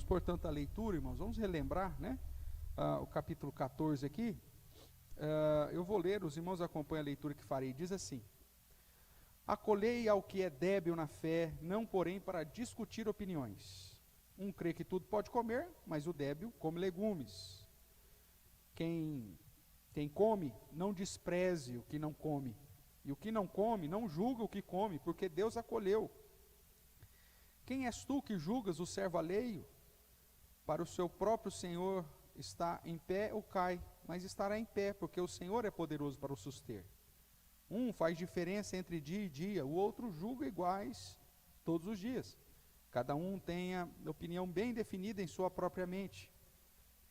portanto, à leitura, irmãos. Vamos relembrar, né? O capítulo 14 aqui. Eu vou ler, os irmãos acompanham a leitura que farei. Diz assim: acolhei ao que é débil na fé, não porém para discutir opiniões. Um crê que tudo pode comer, mas o débil come legumes. Quem come, não despreze o que não come. E o que não come, não julga o que come, porque Deus acolheu. Quem és tu que julgas o servo alheio? Para o seu próprio Senhor está em pé ou cai, mas estará em pé, porque o Senhor é poderoso para o suster. Um faz diferença entre dia e dia, o outro julga iguais todos os dias. Cada um tem a opinião bem definida em sua própria mente.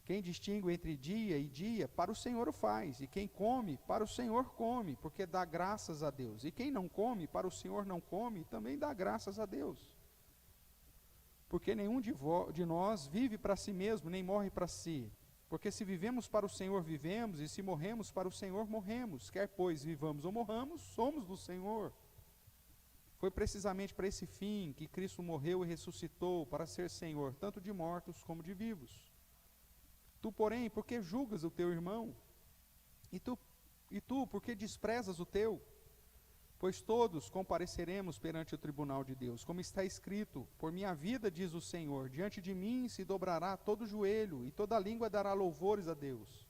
Quem distingue entre dia e dia, para o Senhor o faz. E quem come, para o Senhor come, porque dá graças a Deus. E quem não come, para o Senhor não come, também dá graças a Deus. Porque nenhum de nós vive para si mesmo, nem morre para si. Porque se vivemos para o Senhor, vivemos, e se morremos para o Senhor, morremos. Quer pois vivamos ou morramos, somos do Senhor. Foi precisamente para esse fim que Cristo morreu e ressuscitou, para ser Senhor, tanto de mortos como de vivos. Tu, porém, por que julgas o teu irmão? E tu, por que desprezas o teu? Pois todos compareceremos perante o tribunal de Deus, como está escrito: por minha vida, diz o Senhor, diante de mim se dobrará todo joelho, e toda língua dará louvores a Deus.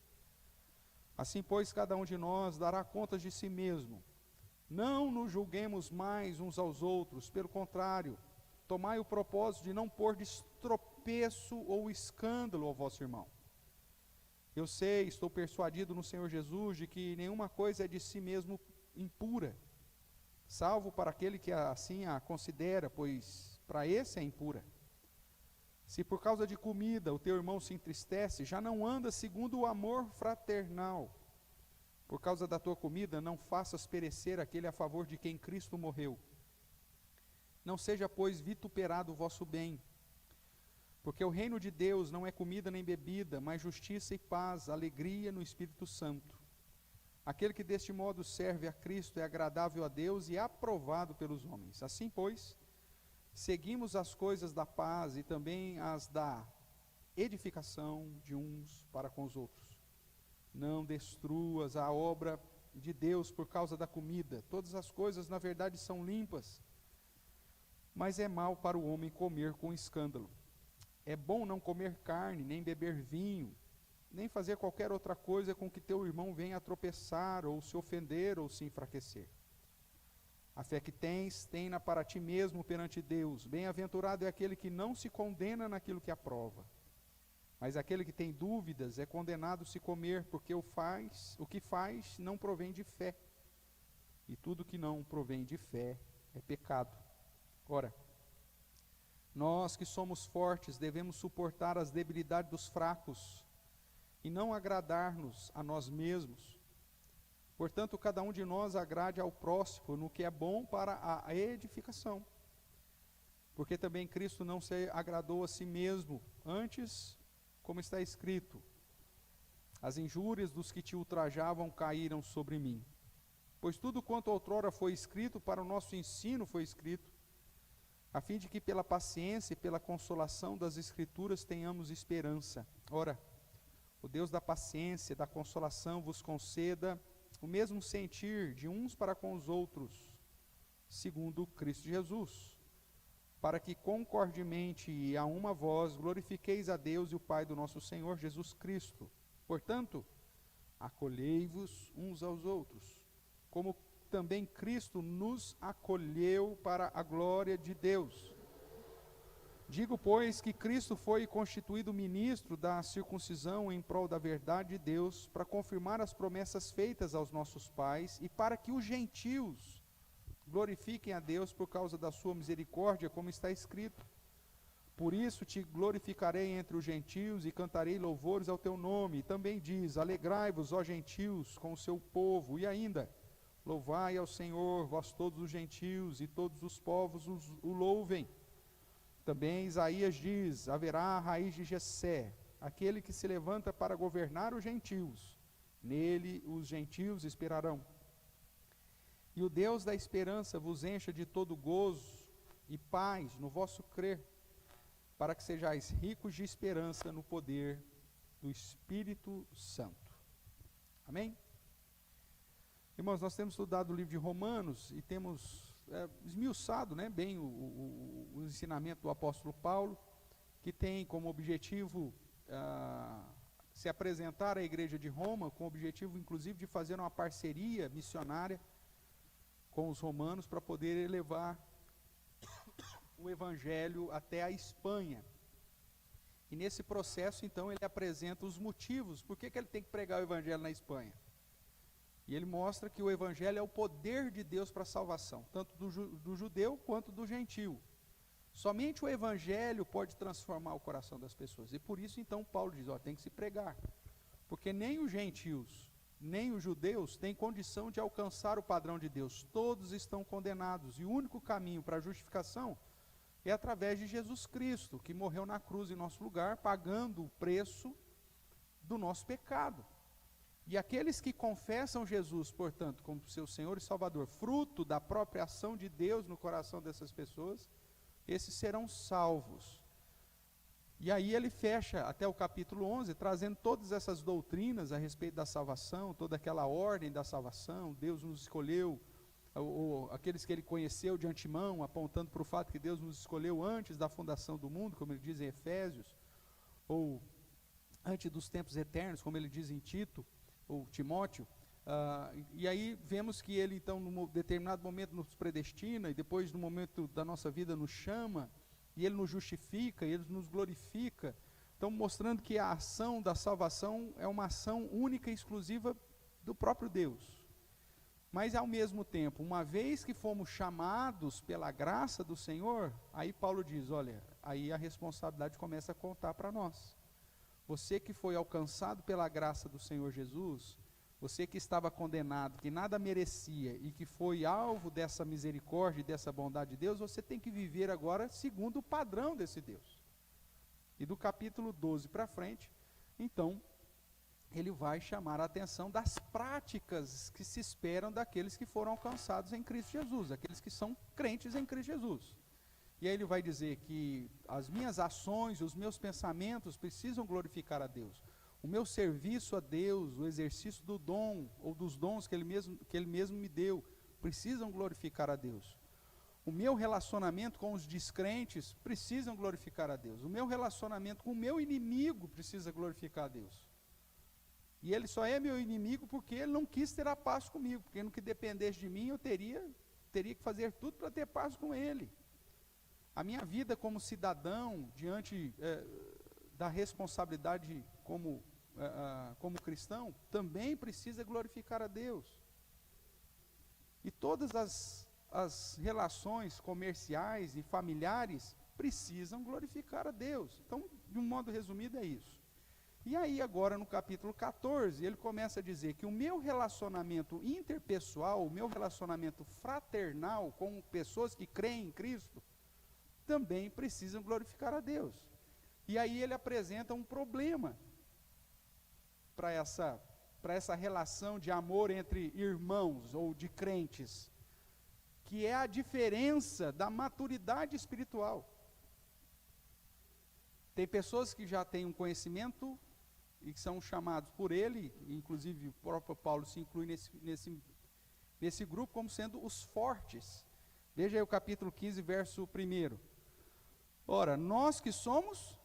Assim, pois, cada um de nós dará contas de si mesmo. Não nos julguemos mais uns aos outros, pelo contrário, tomai o propósito de não pôr de tropeço ou escândalo ao vosso irmão. Eu sei, estou persuadido no Senhor Jesus, de que nenhuma coisa é de si mesmo impura, salvo para aquele que assim a considera, pois para esse é impura. Se por causa de comida o teu irmão se entristece, já não anda segundo o amor fraternal. Por causa da tua comida, não faças perecer aquele a favor de quem Cristo morreu. Não seja, pois, vituperado o vosso bem, porque o reino de Deus não é comida nem bebida, mas justiça e paz, alegria no Espírito Santo. Aquele que deste modo serve a Cristo é agradável a Deus e aprovado pelos homens. Assim, pois, seguimos as coisas da paz e também as da edificação de uns para com os outros. Não destruas a obra de Deus por causa da comida. Todas as coisas, na verdade, são limpas, mas é mal para o homem comer com escândalo. É bom não comer carne, nem beber vinho, nem fazer qualquer outra coisa com que teu irmão venha a tropeçar, ou se ofender, ou se enfraquecer. A fé que tens, tem-na para ti mesmo perante Deus. Bem-aventurado é aquele que não se condena naquilo que aprova. Mas aquele que tem dúvidas é condenado se comer, porque o que faz não provém de fé. E tudo que não provém de fé é pecado. Ora, nós que somos fortes devemos suportar as debilidades dos fracos e não agradar-nos a nós mesmos. Portanto, cada um de nós agrade ao próximo no que é bom para a edificação. Porque também Cristo não se agradou a si mesmo, antes, como está escrito: as injúrias dos que te ultrajavam caíram sobre mim. Pois tudo quanto outrora foi escrito para o nosso ensino foi escrito, a fim de que pela paciência e pela consolação das Escrituras tenhamos esperança. Ora, o Deus da paciência e da consolação vos conceda o mesmo sentir de uns para com os outros, segundo Cristo Jesus, para que concordemente e a uma voz glorifiqueis a Deus e o Pai do nosso Senhor Jesus Cristo. Portanto, acolhei-vos uns aos outros, como também Cristo nos acolheu para a glória de Deus. Digo, pois, que Cristo foi constituído ministro da circuncisão em prol da verdade de Deus, para confirmar as promessas feitas aos nossos pais, e para que os gentios glorifiquem a Deus por causa da sua misericórdia, como está escrito: por isso te glorificarei entre os gentios e cantarei louvores ao teu nome. E também diz: alegrai-vos, ó gentios, com o seu povo. E ainda: louvai ao Senhor, vós todos os gentios, e todos os povos o louvem. Também Isaías diz: haverá a raiz de Jessé, aquele que se levanta para governar os gentios. Nele os gentios esperarão. E o Deus da esperança vos encha de todo gozo e paz no vosso crer, para que sejais ricos de esperança no poder do Espírito Santo. Amém? Irmãos, nós temos estudado o livro de Romanos e temos esmiuçado, né, bem o ensinamento do apóstolo Paulo, que tem como objetivo se apresentar à igreja de Roma, com o objetivo inclusive de fazer uma parceria missionária com os romanos para poder elevar o evangelho até a Espanha. E nesse processo, então, ele apresenta os motivos, por que ele tem que pregar o evangelho na Espanha. E ele mostra que o evangelho é o poder de Deus para a salvação, tanto do judeu quanto do gentio. Somente o evangelho pode transformar o coração das pessoas. E por isso, então, Paulo diz, tem que se pregar. Porque nem os gentios, nem os judeus têm condição de alcançar o padrão de Deus. Todos estão condenados. E o único caminho para a justificação é através de Jesus Cristo, que morreu na cruz em nosso lugar, pagando o preço do nosso pecado. E aqueles que confessam Jesus, portanto, como seu Senhor e Salvador, fruto da própria ação de Deus no coração dessas pessoas, esses serão salvos. E aí ele fecha até o capítulo 11, trazendo todas essas doutrinas a respeito da salvação, toda aquela ordem da salvação. Deus nos escolheu, ou aqueles que ele conheceu de antemão, apontando para o fato que Deus nos escolheu antes da fundação do mundo, como ele diz em Efésios, ou antes dos tempos eternos, como ele diz em Tito, ou Timóteo. E aí vemos que ele então num determinado momento nos predestina, e depois no momento da nossa vida nos chama, e ele nos justifica, e ele nos glorifica. Então mostrando que a ação da salvação é uma ação única e exclusiva do próprio Deus. Mas ao mesmo tempo, uma vez que fomos chamados pela graça do Senhor, aí Paulo diz, olha, aí a responsabilidade começa a contar para nós. Você que foi alcançado pela graça do Senhor Jesus, você que estava condenado, que nada merecia e que foi alvo dessa misericórdia e dessa bondade de Deus, você tem que viver agora segundo o padrão desse Deus. E do capítulo 12 para frente, então, ele vai chamar a atenção das práticas que se esperam daqueles que foram alcançados em Cristo Jesus, aqueles que são crentes em Cristo Jesus. E aí ele vai dizer que as minhas ações, os meus pensamentos precisam glorificar a Deus. O meu serviço a Deus, o exercício do dom, ou dos dons que ele mesmo me deu, precisam glorificar a Deus. O meu relacionamento com os descrentes precisam glorificar a Deus. O meu relacionamento com o meu inimigo precisa glorificar a Deus. E ele só é meu inimigo porque ele não quis ter a paz comigo, porque no que dependesse de mim eu teria que fazer tudo para ter paz com ele. A minha vida como cidadão, diante da responsabilidade como cristão, também precisa glorificar a Deus. E todas as relações comerciais e familiares precisam glorificar a Deus. Então, de um modo resumido, é isso. E aí agora no capítulo 14, ele começa a dizer que o meu relacionamento interpessoal, o meu relacionamento fraternal com pessoas que creem em Cristo, também precisam glorificar a Deus. E aí ele apresenta um problema para essa relação de amor entre irmãos ou de crentes, que é a diferença da maturidade espiritual. Tem pessoas que já têm um conhecimento e que são chamados por ele, inclusive o próprio Paulo se inclui nesse grupo como sendo os fortes. Veja aí o capítulo 15, verso 1. Ora, nós que somos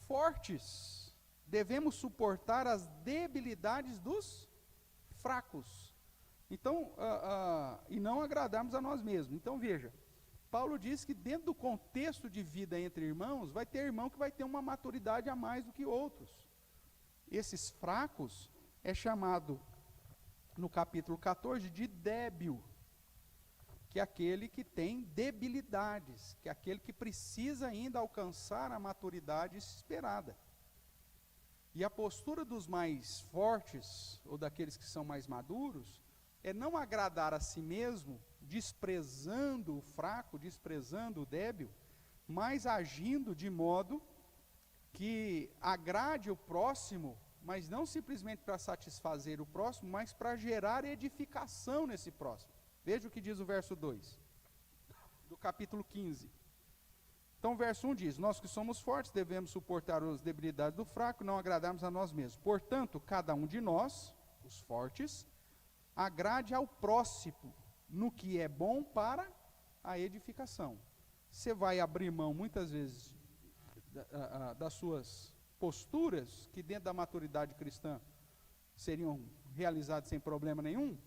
fortes, devemos suportar as debilidades dos fracos. Então, e não agradarmos a nós mesmos. Então veja, Paulo diz que dentro do contexto de vida entre irmãos, vai ter irmão que vai ter uma maturidade a mais do que outros. Esses fracos é chamado, no capítulo 14, de débil, que é aquele que tem debilidades, que é aquele que precisa ainda alcançar a maturidade esperada. E a postura dos mais fortes, ou daqueles que são mais maduros, é não agradar a si mesmo, desprezando o fraco, desprezando o débil, mas agindo de modo que agrade o próximo, mas não simplesmente para satisfazer o próximo, mas para gerar edificação nesse próximo. Veja o que diz o verso 2, do capítulo 15. Então, o verso 1 diz: nós que somos fortes devemos suportar as debilidades do fraco, não agradarmos a nós mesmos. Portanto, cada um de nós, os fortes, agrade ao próximo no que é bom para a edificação. Você vai abrir mão, muitas vezes, das suas posturas, que dentro da maturidade cristã seriam realizadas sem problema nenhum,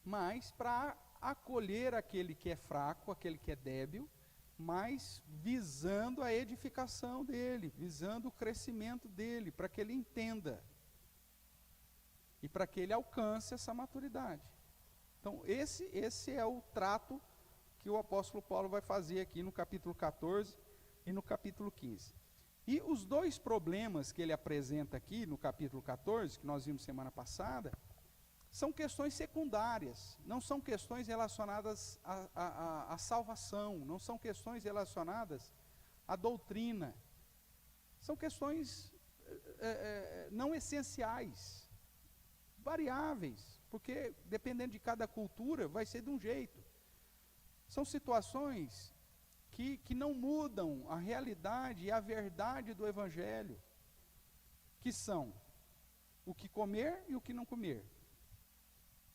mas para acolher aquele que é fraco, aquele que é débil, mas visando a edificação dele, visando o crescimento dele, para que ele entenda e para que ele alcance essa maturidade. Então, esse é o trato que o apóstolo Paulo vai fazer aqui no capítulo 14 e no capítulo 15. E os dois problemas que ele apresenta aqui no capítulo 14, que nós vimos semana passada, são questões secundárias, não são questões relacionadas à salvação, não são questões relacionadas à doutrina, são questões não essenciais, variáveis, porque dependendo de cada cultura vai ser de um jeito. São situações que não mudam a realidade e a verdade do Evangelho, que são o que comer e o que não comer,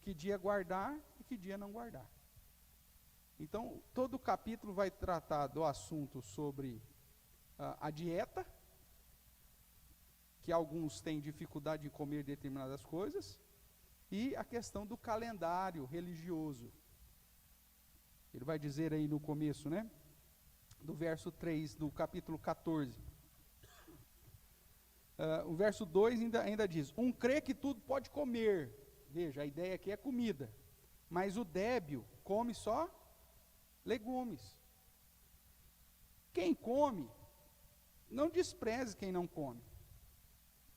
que dia guardar e que dia não guardar. Então, todo o capítulo vai tratar do assunto sobre a dieta, que alguns têm dificuldade de comer determinadas coisas, e a questão do calendário religioso. Ele vai dizer aí no começo, né, do verso 3 do capítulo 14. O verso 2 ainda diz: um crê que tudo pode comer. Veja, a ideia aqui é comida, mas o débil come só legumes. Quem come, não despreze quem não come.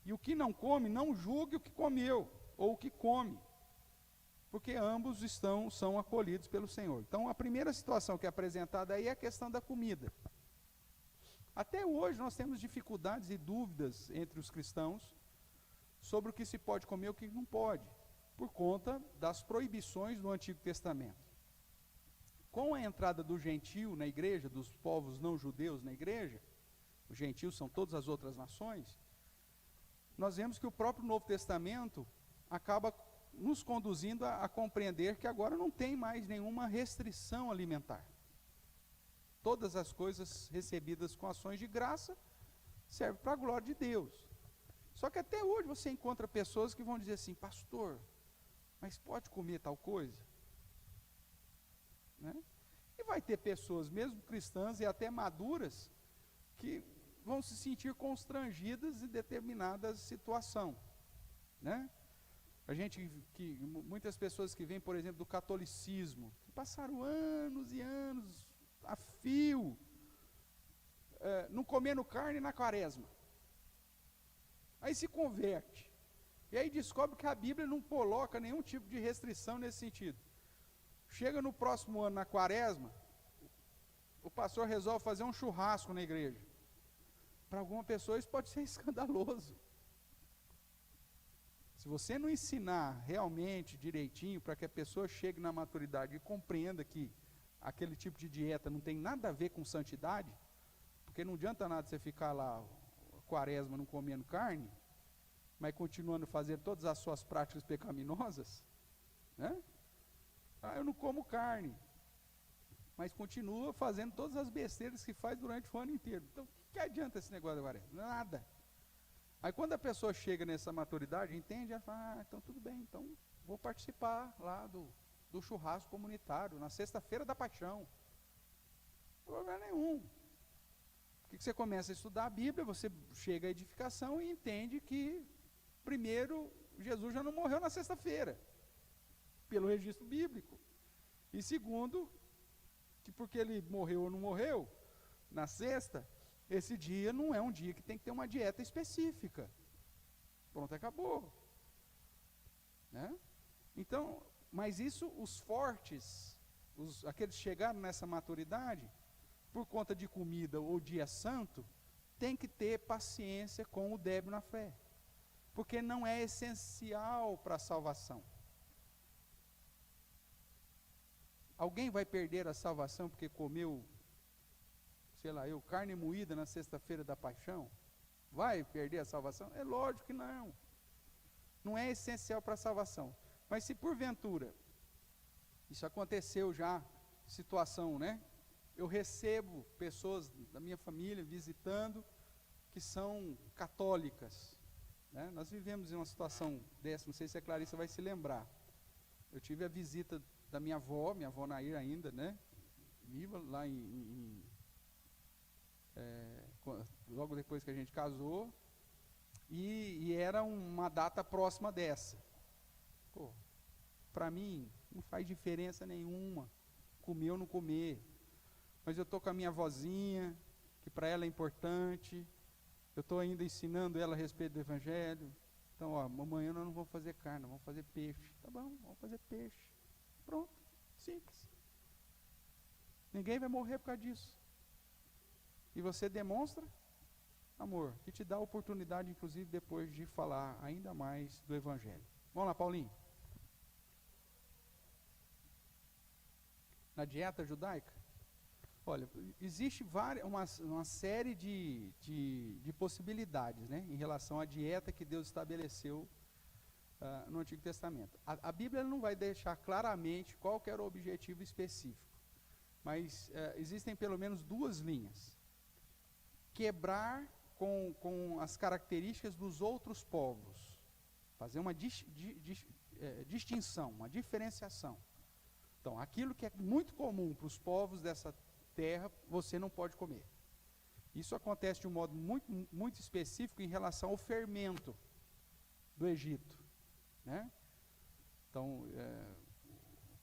E o que não come, não julgue o que comeu, ou o que come, porque ambos são acolhidos pelo Senhor. Então, a primeira situação que é apresentada aí é a questão da comida. Até hoje nós temos dificuldades e dúvidas entre os cristãos sobre o que se pode comer e o que não pode, por conta das proibições do Antigo Testamento. Com a entrada do gentio na igreja, dos povos não judeus na igreja, os gentios são todas as outras nações, nós vemos que o próprio Novo Testamento acaba nos conduzindo a compreender que agora não tem mais nenhuma restrição alimentar. Todas as coisas recebidas com ações de graça servem para a glória de Deus. Só que até hoje você encontra pessoas que vão dizer assim: pastor, mas pode comer tal coisa? Né? E vai ter pessoas, mesmo cristãs e até maduras, que vão se sentir constrangidas em determinada situação, né? Muitas pessoas que vêm, por exemplo, do catolicismo, que passaram anos e anos a fio, não comendo carne na quaresma. Aí se converte, e aí descobre que a Bíblia não coloca nenhum tipo de restrição nesse sentido. Chega no próximo ano, na quaresma, o pastor resolve fazer um churrasco na igreja. Para alguma pessoa isso pode ser escandaloso. Se você não ensinar realmente direitinho para que a pessoa chegue na maturidade e compreenda que aquele tipo de dieta não tem nada a ver com santidade, porque não adianta nada você ficar lá, quaresma, não comendo carne, mas continuando a fazer todas as suas práticas pecaminosas, né? Eu não como carne, mas continua fazendo todas as besteiras que faz durante o ano inteiro. Então, o que adianta esse negócio agora? Nada. Aí quando a pessoa chega nessa maturidade, entende, ela fala: então tudo bem, então vou participar lá do churrasco comunitário, na sexta-feira da paixão. Não tem problema nenhum. O que você começa a estudar a Bíblia, você chega à edificação e entende que, primeiro, Jesus já não morreu na sexta-feira, pelo registro bíblico. E segundo, que porque ele morreu ou não morreu, na sexta, esse dia não é um dia que tem que ter uma dieta específica. Pronto, acabou. Né? Então, mas isso, os fortes, aqueles que chegaram nessa maturidade, por conta de comida ou dia santo, tem que ter paciência com o débil na fé, porque não é essencial para a salvação. Alguém vai perder a salvação porque comeu sei lá, carne moída na sexta-feira da paixão, vai perder a salvação? É lógico que não. Não é essencial para a salvação. Mas se porventura, isso aconteceu já, situação, né? Eu recebo pessoas da minha família visitando que são católicas, né? Nós vivemos em uma situação dessa, não sei se a Clarissa vai se lembrar. Eu tive a visita da minha avó Nair ainda, né? Viva lá logo depois que a gente casou, e era uma data próxima dessa. Pô, para mim não faz diferença nenhuma comer ou não comer, mas eu estou com a minha vozinha, que para ela é importante, eu estou ainda ensinando ela a respeito do Evangelho. Então, amanhã nós não vamos fazer carne, vamos fazer peixe. Tá bom, vamos fazer peixe. Pronto, simples. Ninguém vai morrer por causa disso. E você demonstra amor, que te dá a oportunidade, inclusive, depois de falar ainda mais do Evangelho. Vamos lá, Paulinho. Na dieta judaica? Olha, existe uma série de possibilidades, né, em relação à dieta que Deus estabeleceu no Antigo Testamento. A Bíblia não vai deixar claramente qual que era o objetivo específico, mas existem pelo menos duas linhas. Quebrar com as características dos outros povos, fazer uma distinção, uma diferenciação. Então, aquilo que é muito comum para os povos dessa terra, você não pode comer. Isso acontece de um modo muito, muito específico em relação ao fermento do Egito, né? Então,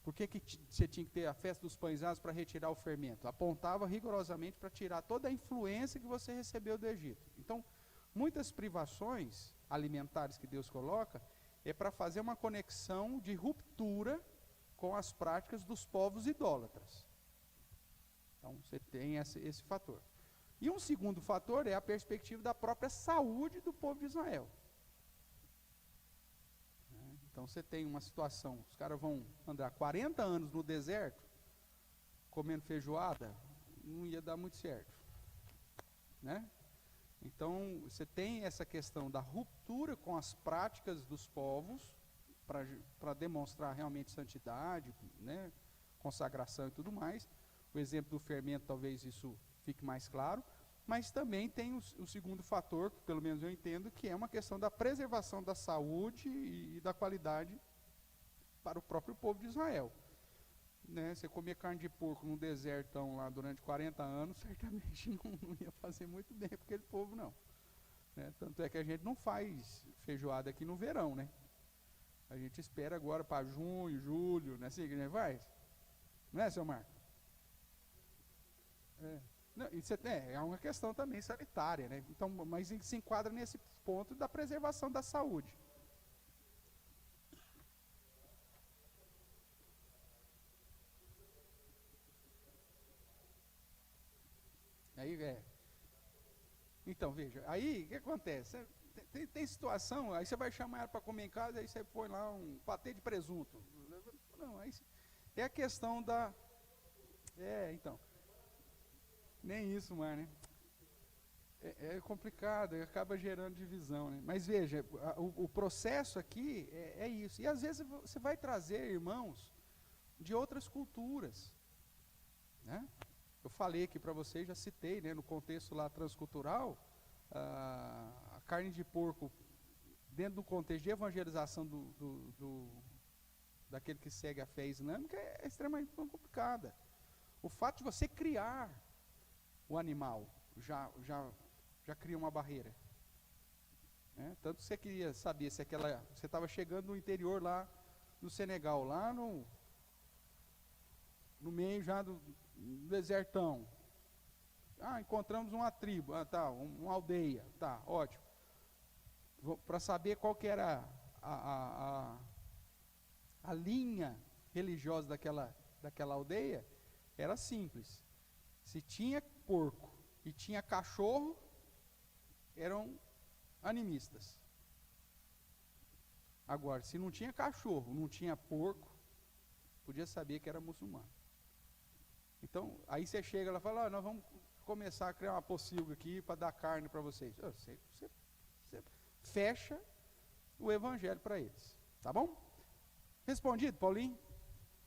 por que você tinha que ter a festa dos pães asmos para retirar o fermento? Apontava rigorosamente para tirar toda a influência que você recebeu do Egito. Então, muitas privações alimentares que Deus coloca é para fazer uma conexão de ruptura com as práticas dos povos idólatras. Então, você tem esse fator. E um segundo fator é a perspectiva da própria saúde do povo de Israel. Então, você tem uma situação, os caras vão andar 40 anos no deserto, comendo feijoada, não ia dar muito certo, né? Então, você tem essa questão da ruptura com as práticas dos povos, para demonstrar realmente santidade, né, consagração e tudo mais. O exemplo do fermento, talvez isso fique mais claro, mas também tem o segundo fator, que pelo menos eu entendo, que é uma questão da preservação da saúde e da qualidade para o próprio povo de Israel. Né, você comer carne de porco num desertão lá durante 40 anos, certamente não ia fazer muito bem para aquele povo, não. Né, tanto é que a gente não faz feijoada aqui no verão, né? A gente espera agora para junho, julho, não é assim que a gente faz? Não é, seu Marco? Não, isso é uma questão também sanitária, né? Então, mas se enquadra nesse ponto da preservação da saúde. Aí Então, veja, aí o que acontece? Tem situação, aí você vai chamar ela para comer em casa, aí você põe lá um patê de presunto. Não, aí é a questão da... então. Nem isso mais, né? É complicado, acaba gerando divisão, né? Mas veja, o processo aqui é isso. E às vezes você vai trazer irmãos de outras culturas, né? Eu falei aqui para vocês, já citei, né, no contexto lá transcultural, a carne de porco, dentro do contexto de evangelização daquele que segue a fé islâmica, é extremamente complicada. O fato de você criar o animal já cria uma barreira. Né? Tanto que você queria saber se você estava chegando no interior lá do Senegal, lá no meio já do desertão. Encontramos uma tribo, uma aldeia, ótimo. Para saber qual que era a linha religiosa daquela aldeia, era simples. Se tinha porco e tinha cachorro, eram animistas. Agora, se não tinha cachorro, não tinha porco, podia saber que era muçulmano. Então, aí você chega lá e fala, nós vamos começar a criar uma pocilga aqui para dar carne para vocês. Você fecha o evangelho para eles. Tá bom? Respondido, Paulinho?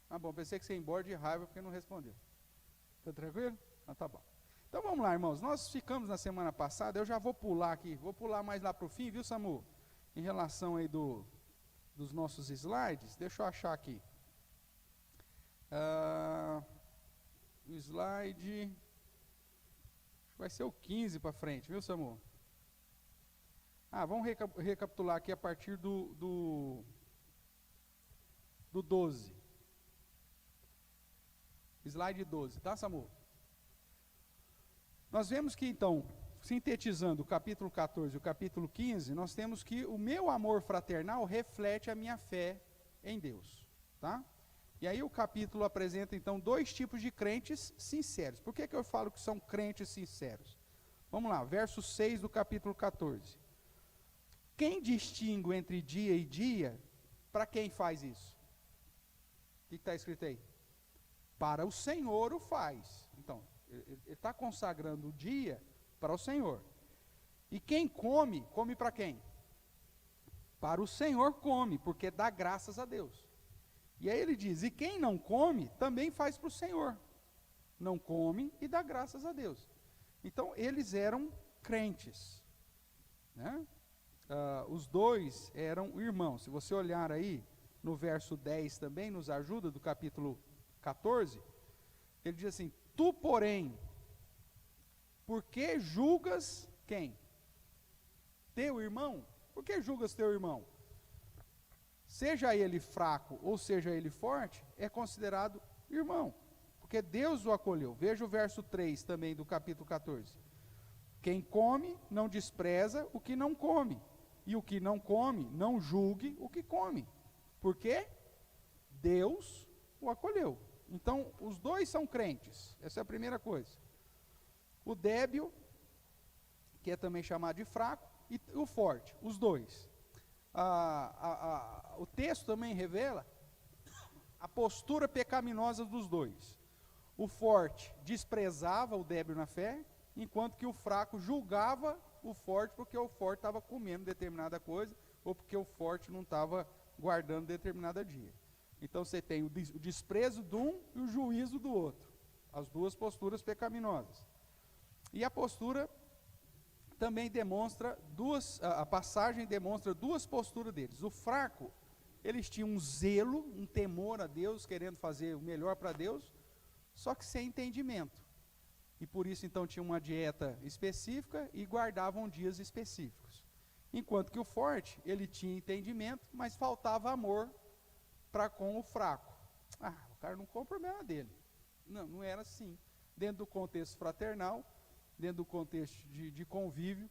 Ah, bom, pensei que você ia embora de raiva porque não respondeu. Tá tranquilo? Ah, tá bom. Então vamos lá, irmãos. Nós ficamos na semana passada, eu já vou pular aqui, vou pular mais lá para o fim, viu, Samu? Em relação aí dos nossos slides, deixa eu achar aqui. O slide vai ser o 15 para frente, viu, Samu? Vamos recapitular aqui a partir do 12. Slide 12, tá, Samu? Nós vemos que, então, sintetizando o capítulo 14 e o capítulo 15, nós temos que o meu amor fraternal reflete a minha fé em Deus, tá? E aí o capítulo apresenta, então, dois tipos de crentes sinceros. Por que eu falo que são crentes sinceros? Vamos lá, verso 6 do capítulo 14. Quem distingue entre dia e dia, para quem faz isso? O que está escrito aí? Para o Senhor o faz. Então, ele está consagrando o dia para o Senhor. E quem come, come para quem? Para o Senhor come, porque dá graças a Deus. E aí ele diz, e quem não come, também faz para o Senhor. Não come e dá graças a Deus. Então, eles eram crentes, né? Os dois eram irmãos. Se você olhar aí, no verso 10 também, nos ajuda, do capítulo 14, ele diz assim, tu, porém, por que julgas quem? Teu irmão? Por que julgas teu irmão? Seja ele fraco ou seja ele forte, é considerado irmão, porque Deus o acolheu. Veja o verso 3 também do capítulo 14. Quem come, não despreza o que não come, e o que não come, não julgue o que come, porque Deus o acolheu. Então, os dois são crentes, essa é a primeira coisa. O débil, que é também chamado de fraco, e o forte, os dois. O texto também revela a postura pecaminosa dos dois. O forte desprezava o débil na fé, enquanto que o fraco julgava o forte porque o forte estava comendo determinada coisa, ou porque o forte não estava guardando determinada dia. Então você tem o desprezo de um e o juízo do outro. As duas posturas pecaminosas. E a postura também demonstra a passagem demonstra duas posturas deles. O fraco, eles tinham um zelo, um temor a Deus, querendo fazer o melhor para Deus, só que sem entendimento. E por isso então tinha uma dieta específica e guardavam dias específicos. Enquanto que o forte, ele tinha entendimento, mas faltava amor para com o fraco. O cara não compra o problema dele. Não era assim. Dentro do contexto fraternal, dentro do contexto de convívio,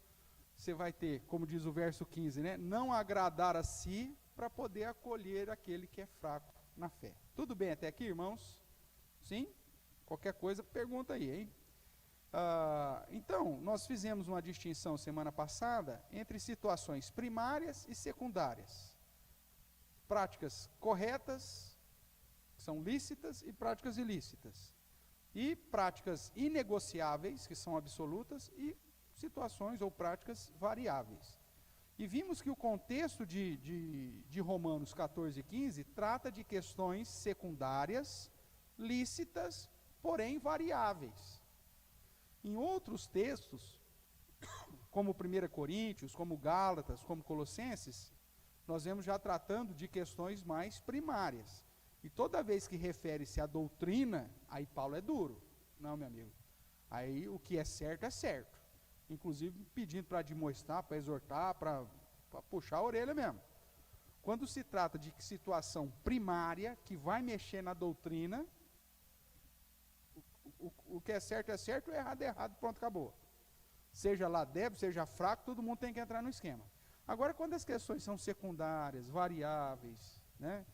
você vai ter, como diz o verso 15, né? Não agradar a si para poder acolher aquele que é fraco na fé. Tudo bem até aqui, irmãos? Sim? Qualquer coisa, pergunta aí, hein? Então, nós fizemos uma distinção semana passada entre situações primárias e secundárias. Práticas corretas, que são lícitas, e práticas ilícitas. E práticas inegociáveis, que são absolutas, e situações ou práticas variáveis. E vimos que o contexto de Romanos 14 e 15 trata de questões secundárias, lícitas, porém variáveis. Em outros textos, como 1 Coríntios, como Gálatas, como Colossenses, nós vemos já tratando de questões mais primárias. E toda vez que refere-se à doutrina, aí Paulo é duro. Não, meu amigo. Aí o que é certo. Inclusive pedindo para demonstrar, para exortar, para puxar a orelha mesmo. Quando se trata de situação primária, que vai mexer na doutrina, o que é certo, o errado é errado, pronto, acabou. Seja lá débil, seja fraco, todo mundo tem que entrar no esquema. Agora, quando as questões são secundárias, variáveis, né,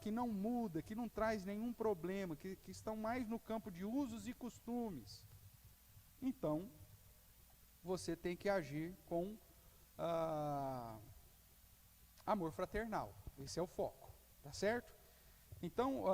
que não muda, que não traz nenhum problema, que estão mais no campo de usos e costumes, então, você tem que agir com amor fraternal. Esse é o foco, tá certo? Então,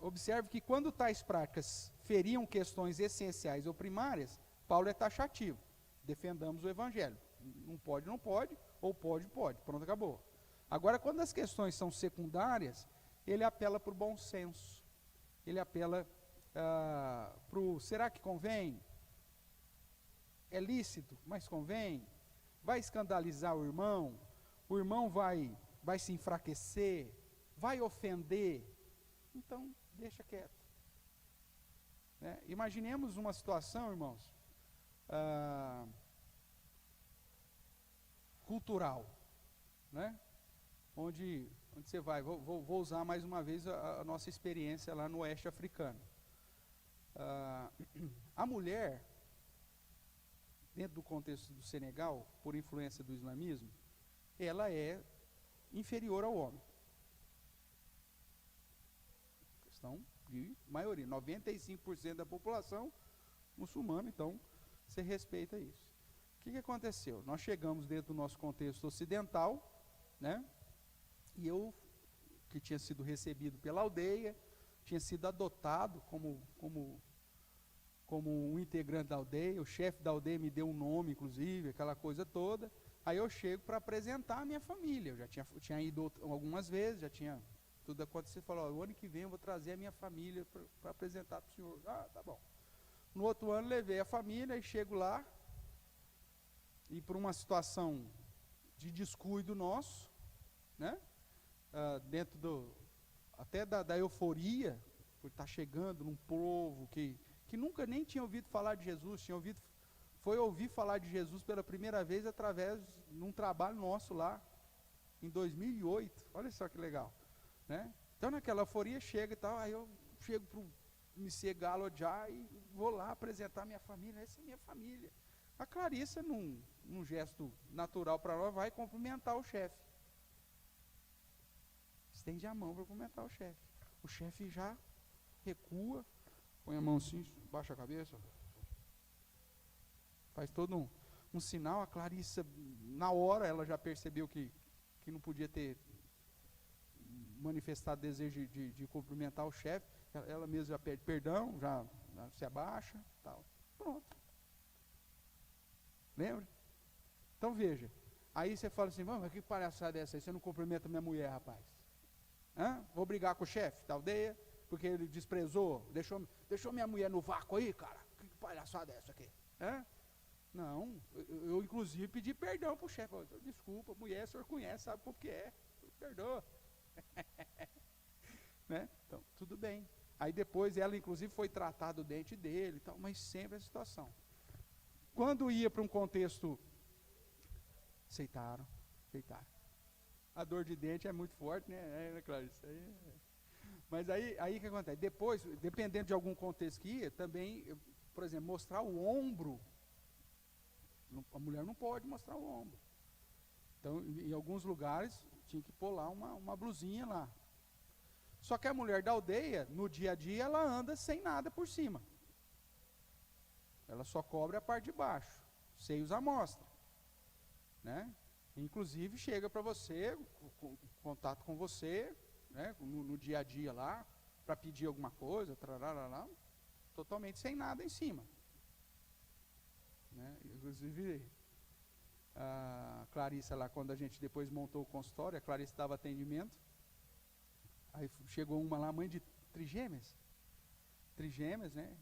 observe que quando tais práticas feriam questões essenciais ou primárias, Paulo é taxativo. Defendamos o evangelho. Não pode, não pode, ou pode, pode. Pronto, acabou. Agora, quando as questões são secundárias, ele apela para o bom senso. Ele apela para o, será que convém? É lícito, mas convém? Vai escandalizar o irmão vai se enfraquecer, vai ofender, então deixa quieto. Né? Imaginemos uma situação, irmãos, cultural, né? Onde você vai, vou usar mais uma vez a nossa experiência lá no oeste africano. A mulher, dentro do contexto do Senegal, por influência do islamismo, ela é inferior ao homem. Questão de maioria, 95% da população muçulmana, então você respeita isso. O que aconteceu? Nós chegamos dentro do nosso contexto ocidental, né? E eu, que tinha sido recebido pela aldeia, tinha sido adotado como um integrante da aldeia, o chefe da aldeia me deu um nome, inclusive, aquela coisa toda. Aí eu chego para apresentar a minha família. Eu já tinha ido algumas vezes, já tinha tudo acontecido. Falou, o ano que vem eu vou trazer a minha família para apresentar para o senhor. Ah, tá bom. No outro ano levei a família e chego lá, e por uma situação de descuido nosso, né? Dentro até da euforia, por estar chegando num povo que nunca nem tinha ouvido falar de Jesus, foi ouvir falar de Jesus pela primeira vez através de um trabalho nosso lá, em 2008, olha só que legal, né? Então naquela euforia chega e tal, aí eu chego para o MC Galo já e vou lá apresentar minha família, essa é minha família. A Clarissa, num gesto natural para nós, vai cumprimentar o chefe. Estende a mão para cumprimentar o chefe. O chefe já recua, põe a mão assim, baixa a cabeça, faz todo um sinal. A Clarissa, na hora, ela já percebeu que não podia ter manifestado desejo de cumprimentar o chefe. Ela mesma já pede perdão, já se abaixa, tal. Pronto. Lembra? Então veja, aí você fala assim, mas que palhaçada é essa aí? Você não cumprimenta minha mulher, rapaz? Vou brigar com o chefe da aldeia, porque ele desprezou, deixou minha mulher no vácuo aí, cara? Que palhaçada é essa aqui? Não, eu inclusive pedi perdão para o chefe. Desculpa, mulher, o senhor conhece, sabe como que é. Perdoa. Né? Então, tudo bem. Aí depois ela inclusive foi tratar do dente dele e tal, mas sempre a situação. Quando ia para um contexto, aceitaram. A dor de dente é muito forte, né? Claro, isso aí. Mas aí o que acontece? Depois, dependendo de algum contexto que ia, também, por exemplo, mostrar o ombro, a mulher não pode mostrar o ombro. Então, em alguns lugares, tinha que pôr lá uma blusinha lá. Só que a mulher da aldeia, no dia a dia, ela anda sem nada por cima. Ela só cobre a parte de baixo, seios à mostra, né? Inclusive chega para você, contato com você, né? No dia a dia lá, para pedir alguma coisa, trarará, totalmente sem nada em cima, né? Inclusive a Clarissa lá, quando a gente depois montou o consultório, a Clarissa dava atendimento, aí chegou uma lá, mãe de trigêmeas, né?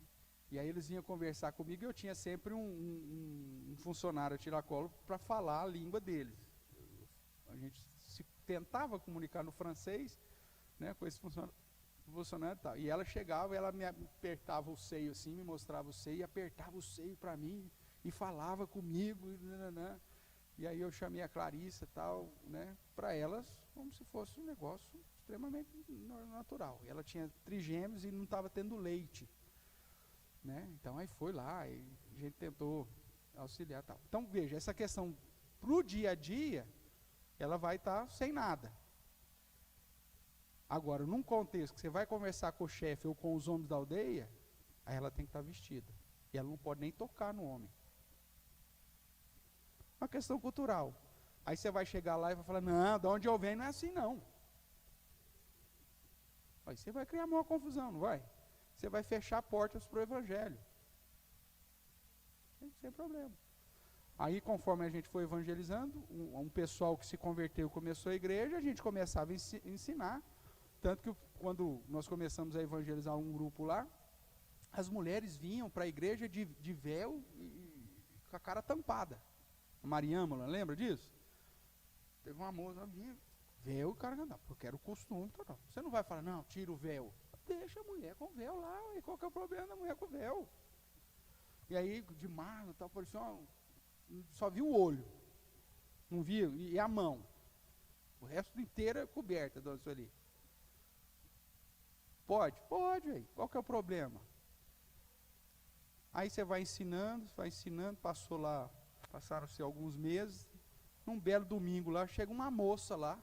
E aí eles vinham conversar comigo e eu tinha sempre um funcionário tiracolo para falar a língua deles. A gente se tentava comunicar no francês, né, com esse funcionário e tal. E ela chegava, ela me apertava o seio assim, me mostrava o seio, e apertava o seio para mim e falava comigo. E aí eu chamei a Clarissa e tal, né, para elas como se fosse um negócio extremamente natural. E ela tinha trigêmeos e não estava tendo leite. Né? Então aí foi lá e a gente tentou auxiliar tal. Então veja, essa questão para o dia a dia, ela vai estar sem nada. Agora, num contexto que você vai conversar com o chefe ou com os homens da aldeia, aí ela tem que estar vestida. E ela não pode nem tocar no homem. Uma questão cultural. Aí você vai chegar lá e vai falar, não, de onde eu venho não é assim não. Aí você vai criar uma confusão, não vai? Você vai fechar portas para o evangelho. sem problema. Aí, conforme a gente foi evangelizando, um pessoal que se converteu começou a igreja, a gente começava a ensinar. Tanto que quando nós começamos a evangelizar um grupo lá, as mulheres vinham para a igreja de véu e com a cara tampada. A Mariâmula, lembra disso? Teve uma moça, vinha, véu, o cara andava, porque era o costume. Então, você não vai falar, não, tira o véu. Deixa a mulher com véu lá, e qual que é o problema da mulher com véu? E aí, de marno, tal, parecia só viu o olho, não viu, e a mão. O resto inteiro é coberta, dona Sueli. Pode? Pode, aí. Qual que é o problema? Aí você vai ensinando, passaram-se alguns meses, num belo domingo lá, chega uma moça lá,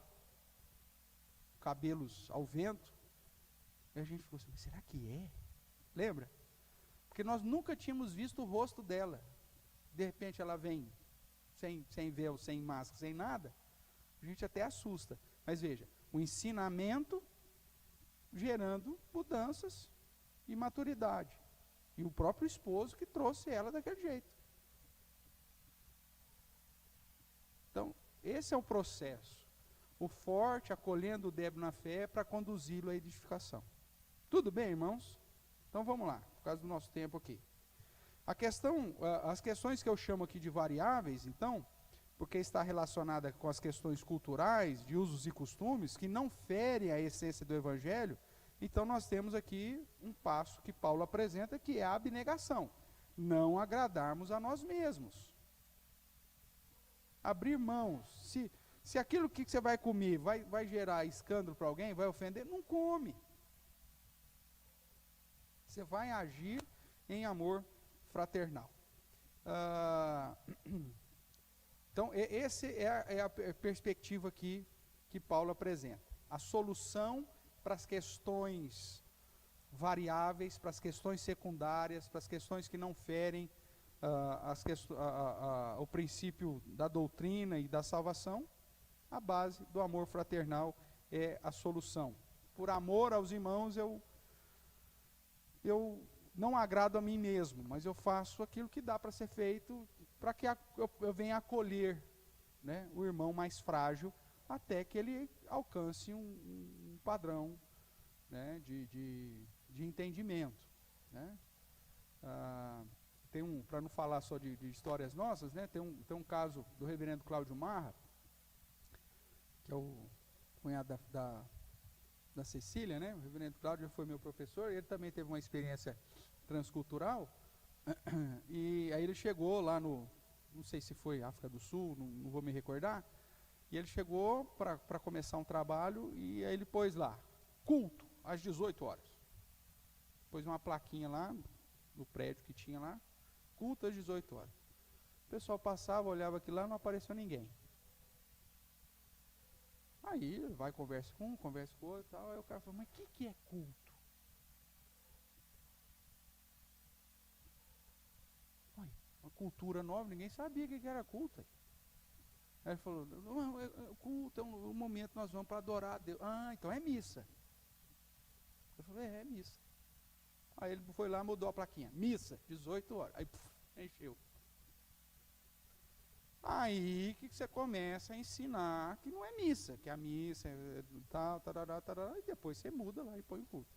cabelos ao vento, e a gente ficou assim, será que é? Lembra? Porque nós nunca tínhamos visto o rosto dela. De repente ela vem sem véu, sem máscara, sem nada, a gente até assusta. Mas veja, o ensinamento gerando mudanças e maturidade. E o próprio esposo que trouxe ela daquele jeito. Então, esse é o processo. O forte acolhendo o débil na fé para conduzi-lo à edificação. Tudo bem, irmãos? Então vamos lá, por causa do nosso tempo aqui. As questões que eu chamo aqui de variáveis, então, porque está relacionada com as questões culturais, de usos e costumes, que não ferem a essência do Evangelho, então nós temos aqui um passo que Paulo apresenta, que é a abnegação. Não agradarmos a nós mesmos. Abrir mãos. Se aquilo que você vai comer vai gerar escândalo para alguém, vai ofender, não come. Você vai agir em amor fraternal. Então, essa é a perspectiva aqui que Paulo apresenta. A solução para as questões variáveis, para as questões secundárias, para as questões que não ferem o princípio da doutrina e da salvação, a base do amor fraternal é a solução. Por amor aos irmãos, eu não agrado a mim mesmo, mas eu faço aquilo que dá para ser feito para que eu venha acolher, né, o irmão mais frágil, até que ele alcance um padrão, né, de entendimento. Né? Para não falar só de histórias nossas, né, tem um caso do reverendo Cláudio Marra, que é o cunhado da Cecília, né? O reverendo Cláudio foi meu professor, ele também teve uma experiência transcultural, e aí ele chegou lá não sei se foi África do Sul, não vou me recordar, e ele chegou para começar um trabalho, e aí ele pôs lá, culto, às 18 horas. Pôs uma plaquinha lá, no prédio que tinha lá, culto às 18 horas. O pessoal passava, olhava aquilo lá, não apareceu ninguém. Aí vai, conversa com um, conversa com o outro e tal. Aí o cara falou, mas o que é culto? Olha, uma cultura nova, ninguém sabia o que era culto. Aí ele falou, culto é um momento que nós vamos para adorar a Deus. Ah, então é missa. Eu falei, é missa. Aí ele foi lá, mudou a plaquinha, missa, 18 horas. Aí encheu. Aí que você começa a ensinar que não é missa, que a missa é tal, e depois você muda lá e põe o culto.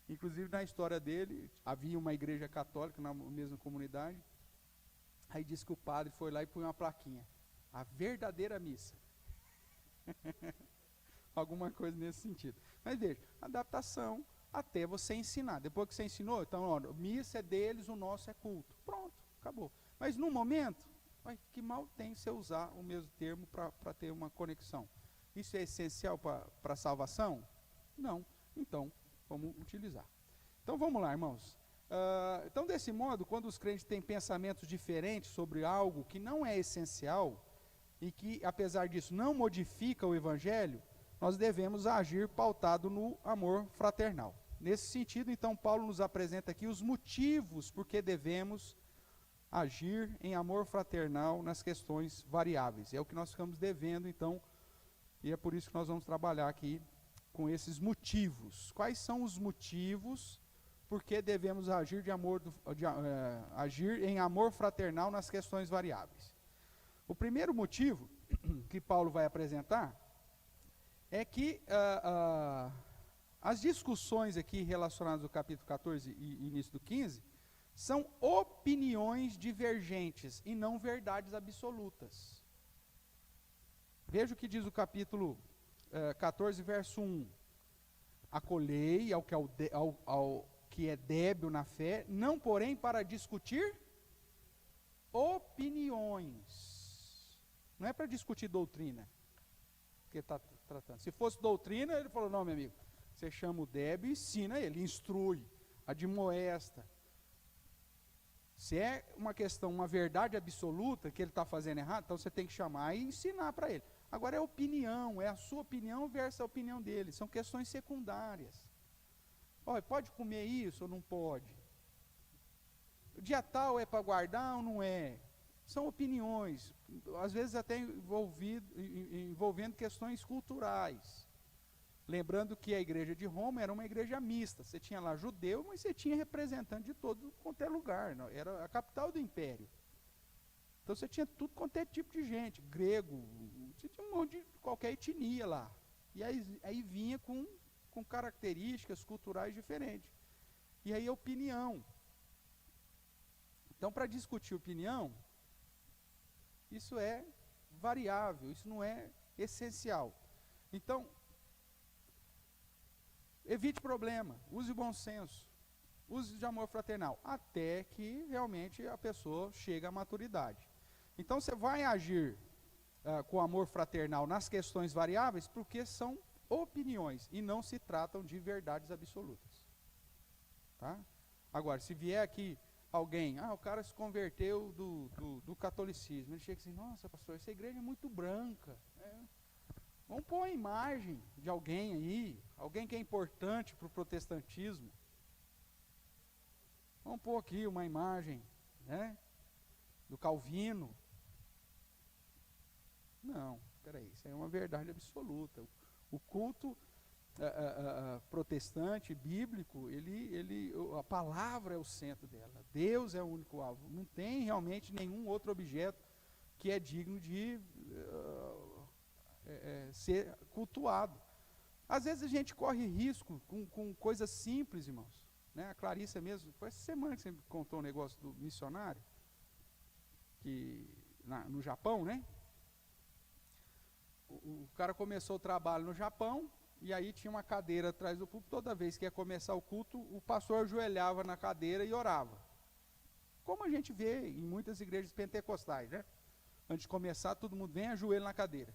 Inclusive na história dele, havia uma igreja católica na mesma comunidade, aí disse que o padre foi lá e põe uma plaquinha, a verdadeira missa. Alguma coisa nesse sentido. Mas veja, adaptação até você ensinar. Depois que você ensinou, então, ó, missa é deles, o nosso é culto. Pronto, acabou. Mas no momento, que mal tem você usar o mesmo termo para ter uma conexão. Isso é essencial para a salvação? Não. Então, vamos utilizar. Então, vamos lá, irmãos. Então, desse modo, quando os crentes têm pensamentos diferentes sobre algo que não é essencial e que, apesar disso, não modifica o Evangelho, nós devemos agir pautado no amor fraternal. Nesse sentido, então, Paulo nos apresenta aqui os motivos por que devemos agir em amor fraternal nas questões variáveis. É o que nós ficamos devendo, então, e é por isso que nós vamos trabalhar aqui com esses motivos. Quais são os motivos porque devemos agir em amor fraternal nas questões variáveis. O primeiro motivo que Paulo vai apresentar é que as discussões aqui relacionadas ao capítulo 14 e início do 15 são opiniões divergentes e não verdades absolutas. Veja o que diz o capítulo 14, verso 1. Acolhei ao que é débil na fé, não porém para discutir opiniões. Não é para discutir doutrina que ele está tratando. Se fosse doutrina, ele falou, não, meu amigo, você chama o débil e ensina ele, instrui, admoesta. Se é uma questão, uma verdade absoluta que ele está fazendo errado, então você tem que chamar e ensinar para ele. Agora é opinião, é a sua opinião versus a opinião dele. São questões secundárias. Olha, pode comer isso ou não pode? O dia tal é para guardar ou não é? São opiniões, às vezes até envolvendo questões culturais. Lembrando que a igreja de Roma era uma igreja mista. Você tinha lá judeu, mas você tinha representante de todo quanto é lugar. Não? Era a capital do império. Então você tinha tudo quanto é tipo de gente. Grego, você tinha um monte de qualquer etnia lá. E aí vinha com características culturais diferentes. E aí opinião. Então, para discutir opinião, isso é variável, isso não é essencial. Então, evite problema, use bom senso, use de amor fraternal, até que realmente a pessoa chegue à maturidade. Então você vai agir com amor fraternal nas questões variáveis, porque são opiniões e não se tratam de verdades absolutas. Tá? Agora, se vier aqui alguém, o cara se converteu do catolicismo, ele chega assim, nossa pastor, essa igreja é muito branca, vamos pôr a imagem de alguém aí, alguém que é importante para o protestantismo. Vamos pôr aqui uma imagem, né, do Calvino. Não, peraí, isso é uma verdade absoluta. O culto protestante, bíblico, a palavra é o centro dela. Deus é o único alvo. Não tem realmente nenhum outro objeto que é digno de ser cultuado. Às vezes a gente corre risco com coisas simples, irmãos. Né? A Clarissa mesmo, foi essa semana que você me contou um negócio do missionário, no Japão, né? O cara começou o trabalho no Japão, e aí tinha uma cadeira atrás do púlpito. Toda vez que ia começar o culto, o pastor ajoelhava na cadeira e orava. Como a gente vê em muitas igrejas pentecostais, né? Antes de começar, todo mundo vem, ajoelha na cadeira.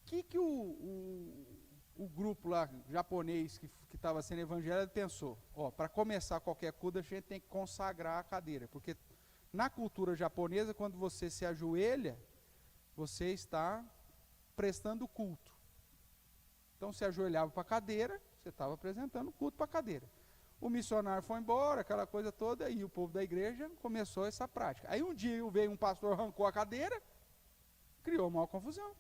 Que o grupo lá, japonês, que estava sendo evangelizado, pensou? Para começar qualquer culto, a gente tem que consagrar a cadeira. Porque na cultura japonesa, quando você se ajoelha, você está prestando culto. Então, se ajoelhava para a cadeira, você estava apresentando culto para a cadeira. O missionário foi embora, aquela coisa toda, e o povo da igreja começou essa prática. Aí um dia veio um pastor, arrancou a cadeira, criou uma confusão.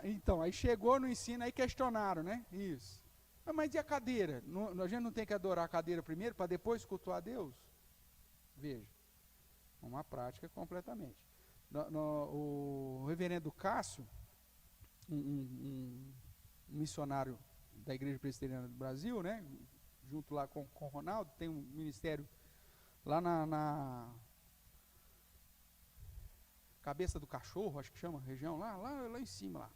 Então, aí chegou no ensino, aí questionaram, né? Isso. Mas e a cadeira? A gente não tem que adorar a cadeira primeiro, para depois cultuar a Deus? Veja, uma prática completamente. O reverendo Cássio, um missionário da Igreja Presbiteriana do Brasil, né, junto lá com o Ronaldo, tem um ministério lá na Cabeça do Cachorro, acho que chama a região, lá em cima, lá.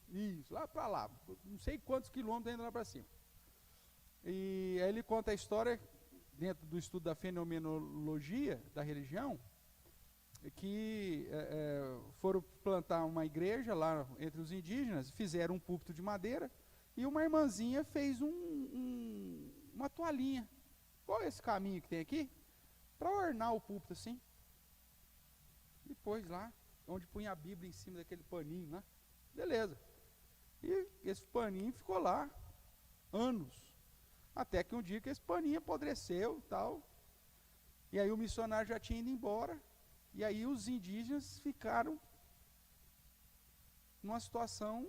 Isso, lá para lá, não sei quantos quilômetros ainda lá para cima. E aí ele conta a história, dentro do estudo da fenomenologia da religião, que foram plantar uma igreja lá entre os indígenas, fizeram um púlpito de madeira, e uma irmãzinha fez uma toalhinha. Qual é esse caminho que tem aqui? Para ornar o púlpito assim. E pôs lá, onde punha a Bíblia em cima daquele paninho, né? Beleza. E esse paninho ficou lá anos. Até que um dia que esse paninho apodreceu e tal. E aí o missionário já tinha ido embora. E aí os indígenas ficaram numa situação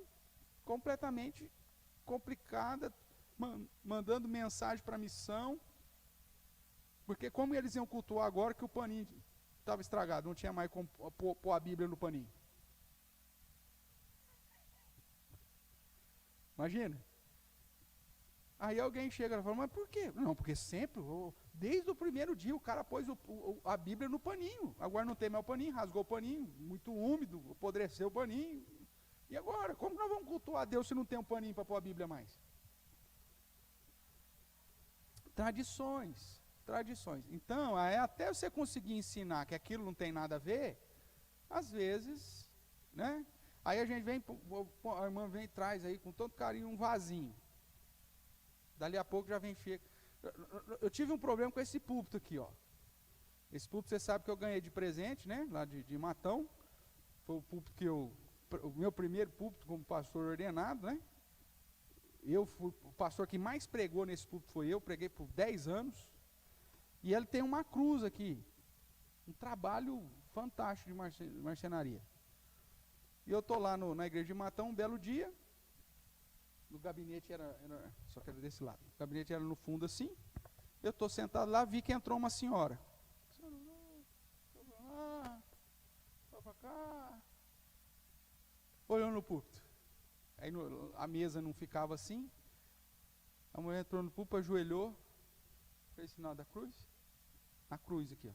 completamente complicada, mandando mensagem para a missão, porque como eles iam cultuar agora que o paninho estava estragado, não tinha mais como pôr a Bíblia no paninho. Imagina. Aí alguém chega e fala, mas por quê? Não, porque sempre, desde o primeiro dia, o cara pôs a Bíblia no paninho. Agora não tem mais o paninho, rasgou o paninho, muito úmido, apodreceu o paninho. E agora, como nós vamos cultuar a Deus se não tem um paninho para pôr a Bíblia mais? Tradições. Então, até você conseguir ensinar que aquilo não tem nada a ver, às vezes, né? Aí a gente vem, a irmã vem e traz aí com todo carinho um vasinho. Dali a pouco já vem cheio. Eu tive um problema com esse púlpito aqui, ó. Esse púlpito você sabe que eu ganhei de presente, né? Lá de Matão. Foi o púlpito que o meu primeiro púlpito como pastor ordenado, né? O pastor que mais pregou nesse púlpito foi eu, preguei por 10 anos. E ele tem uma cruz aqui. Um trabalho fantástico de marcenaria. E eu estou lá na igreja de Matão um belo dia. O gabinete só que era desse lado. O gabinete era no fundo assim. Eu estou sentado lá, vi que entrou uma senhora. Para cá. Olhando no púlpito. Aí a mesa não ficava assim. A mulher entrou no púlpito, ajoelhou, fez sinal da cruz. Na cruz aqui, ó.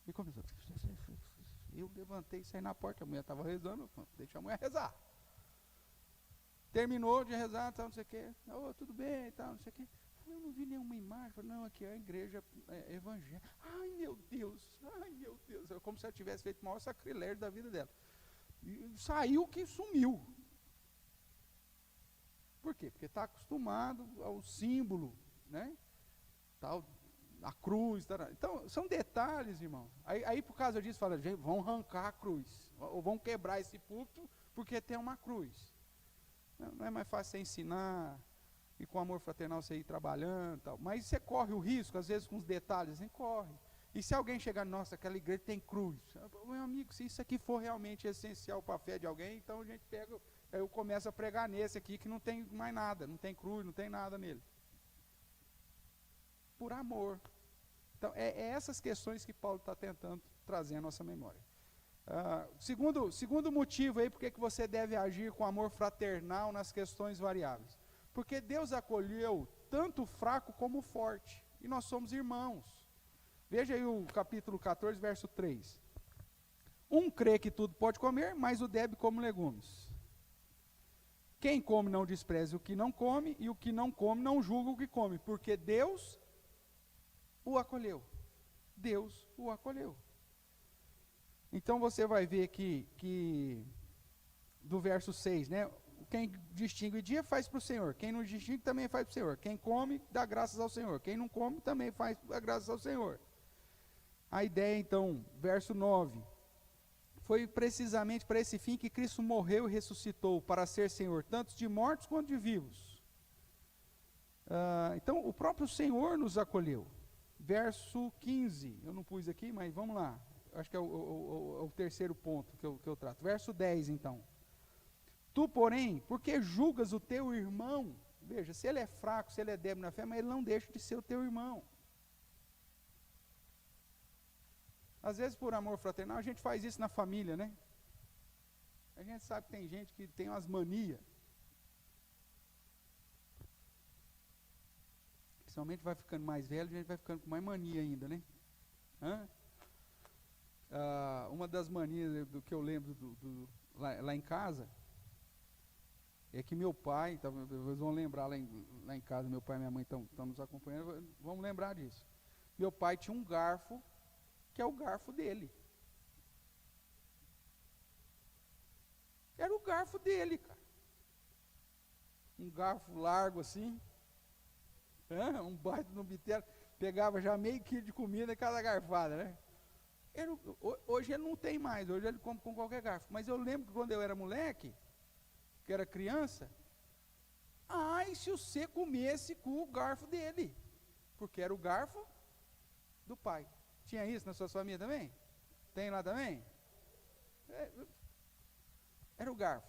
E começou. Eu levantei e saí na porta. A mulher estava rezando. Deixa a mulher rezar. Terminou de rezar, tal, não sei o quê. Oh, tudo bem, tal, não sei o quê. Eu não vi nenhuma imagem. Falei, não, aqui é a igreja evangélica. Ai, meu Deus. É como se ela tivesse feito o maior sacrilégio da vida dela. E saiu que sumiu. Por quê? Porque está acostumado ao símbolo, né? Tal, a cruz. Tal. Então, são detalhes, irmão. Aí por causa disso, fala, gente, vão arrancar a cruz. Ou vão quebrar esse púlpito porque tem uma cruz. Não é mais fácil você ensinar e com amor fraternal você ir trabalhando, tal. Mas você corre o risco, às vezes com os detalhes, assim, corre. E se alguém chegar, nossa, aquela igreja tem cruz. Meu amigo, se isso aqui for realmente essencial para a fé de alguém, então a gente pega, eu começo a pregar nesse aqui que não tem mais nada, não tem cruz, não tem nada nele. Por amor. Então, é essas questões que Paulo está tentando trazer à nossa memória. Segundo motivo aí, porque que você deve agir com amor fraternal nas questões variáveis. Porque Deus acolheu tanto o fraco como o forte. E nós somos irmãos. Veja aí o capítulo 14, verso 3. Um crê que tudo pode comer, mas o deve como legumes. Quem come não despreze o que não come, e o que não come não julga o que come, porque Deus o acolheu. Deus o acolheu. Então você vai ver que do verso 6, né? Quem distingue o dia faz para o Senhor. Quem não distingue também faz para o Senhor. Quem come, dá graças ao Senhor. Quem não come, também faz graças ao Senhor. A ideia, então, verso 9. Foi precisamente para esse fim que Cristo morreu e ressuscitou, para ser Senhor, tanto de mortos quanto de vivos. Então, o próprio Senhor nos acolheu. Verso 15, eu não pus aqui, mas vamos lá. Acho que é o terceiro ponto que eu trato. Verso 10, então. Tu, porém, porque julgas o teu irmão, veja, se ele é fraco, se ele é débil na fé, mas ele não deixa de ser o teu irmão. Às vezes, por amor fraternal, a gente faz isso na família, né? A gente sabe que tem gente que tem umas manias. Principalmente vai ficando mais velho, a gente vai ficando com mais mania ainda, né? Uma das manias do que eu lembro lá em casa, é que meu pai, então, vocês vão lembrar lá em casa, meu pai e minha mãe estão nos acompanhando, vamos lembrar disso. Meu pai tinha um garfo, que é o garfo dele. Era o garfo dele, cara. Um garfo largo assim, um baita no bitelo, pegava já meio quilo de comida em cada garfada, né? Hoje ele não tem mais, hoje ele come com qualquer garfo. Mas eu lembro que quando eu era moleque, que era criança, se você comesse com o garfo dele, porque era o garfo do pai. Tinha isso na sua família também? Tem lá também? Era o garfo.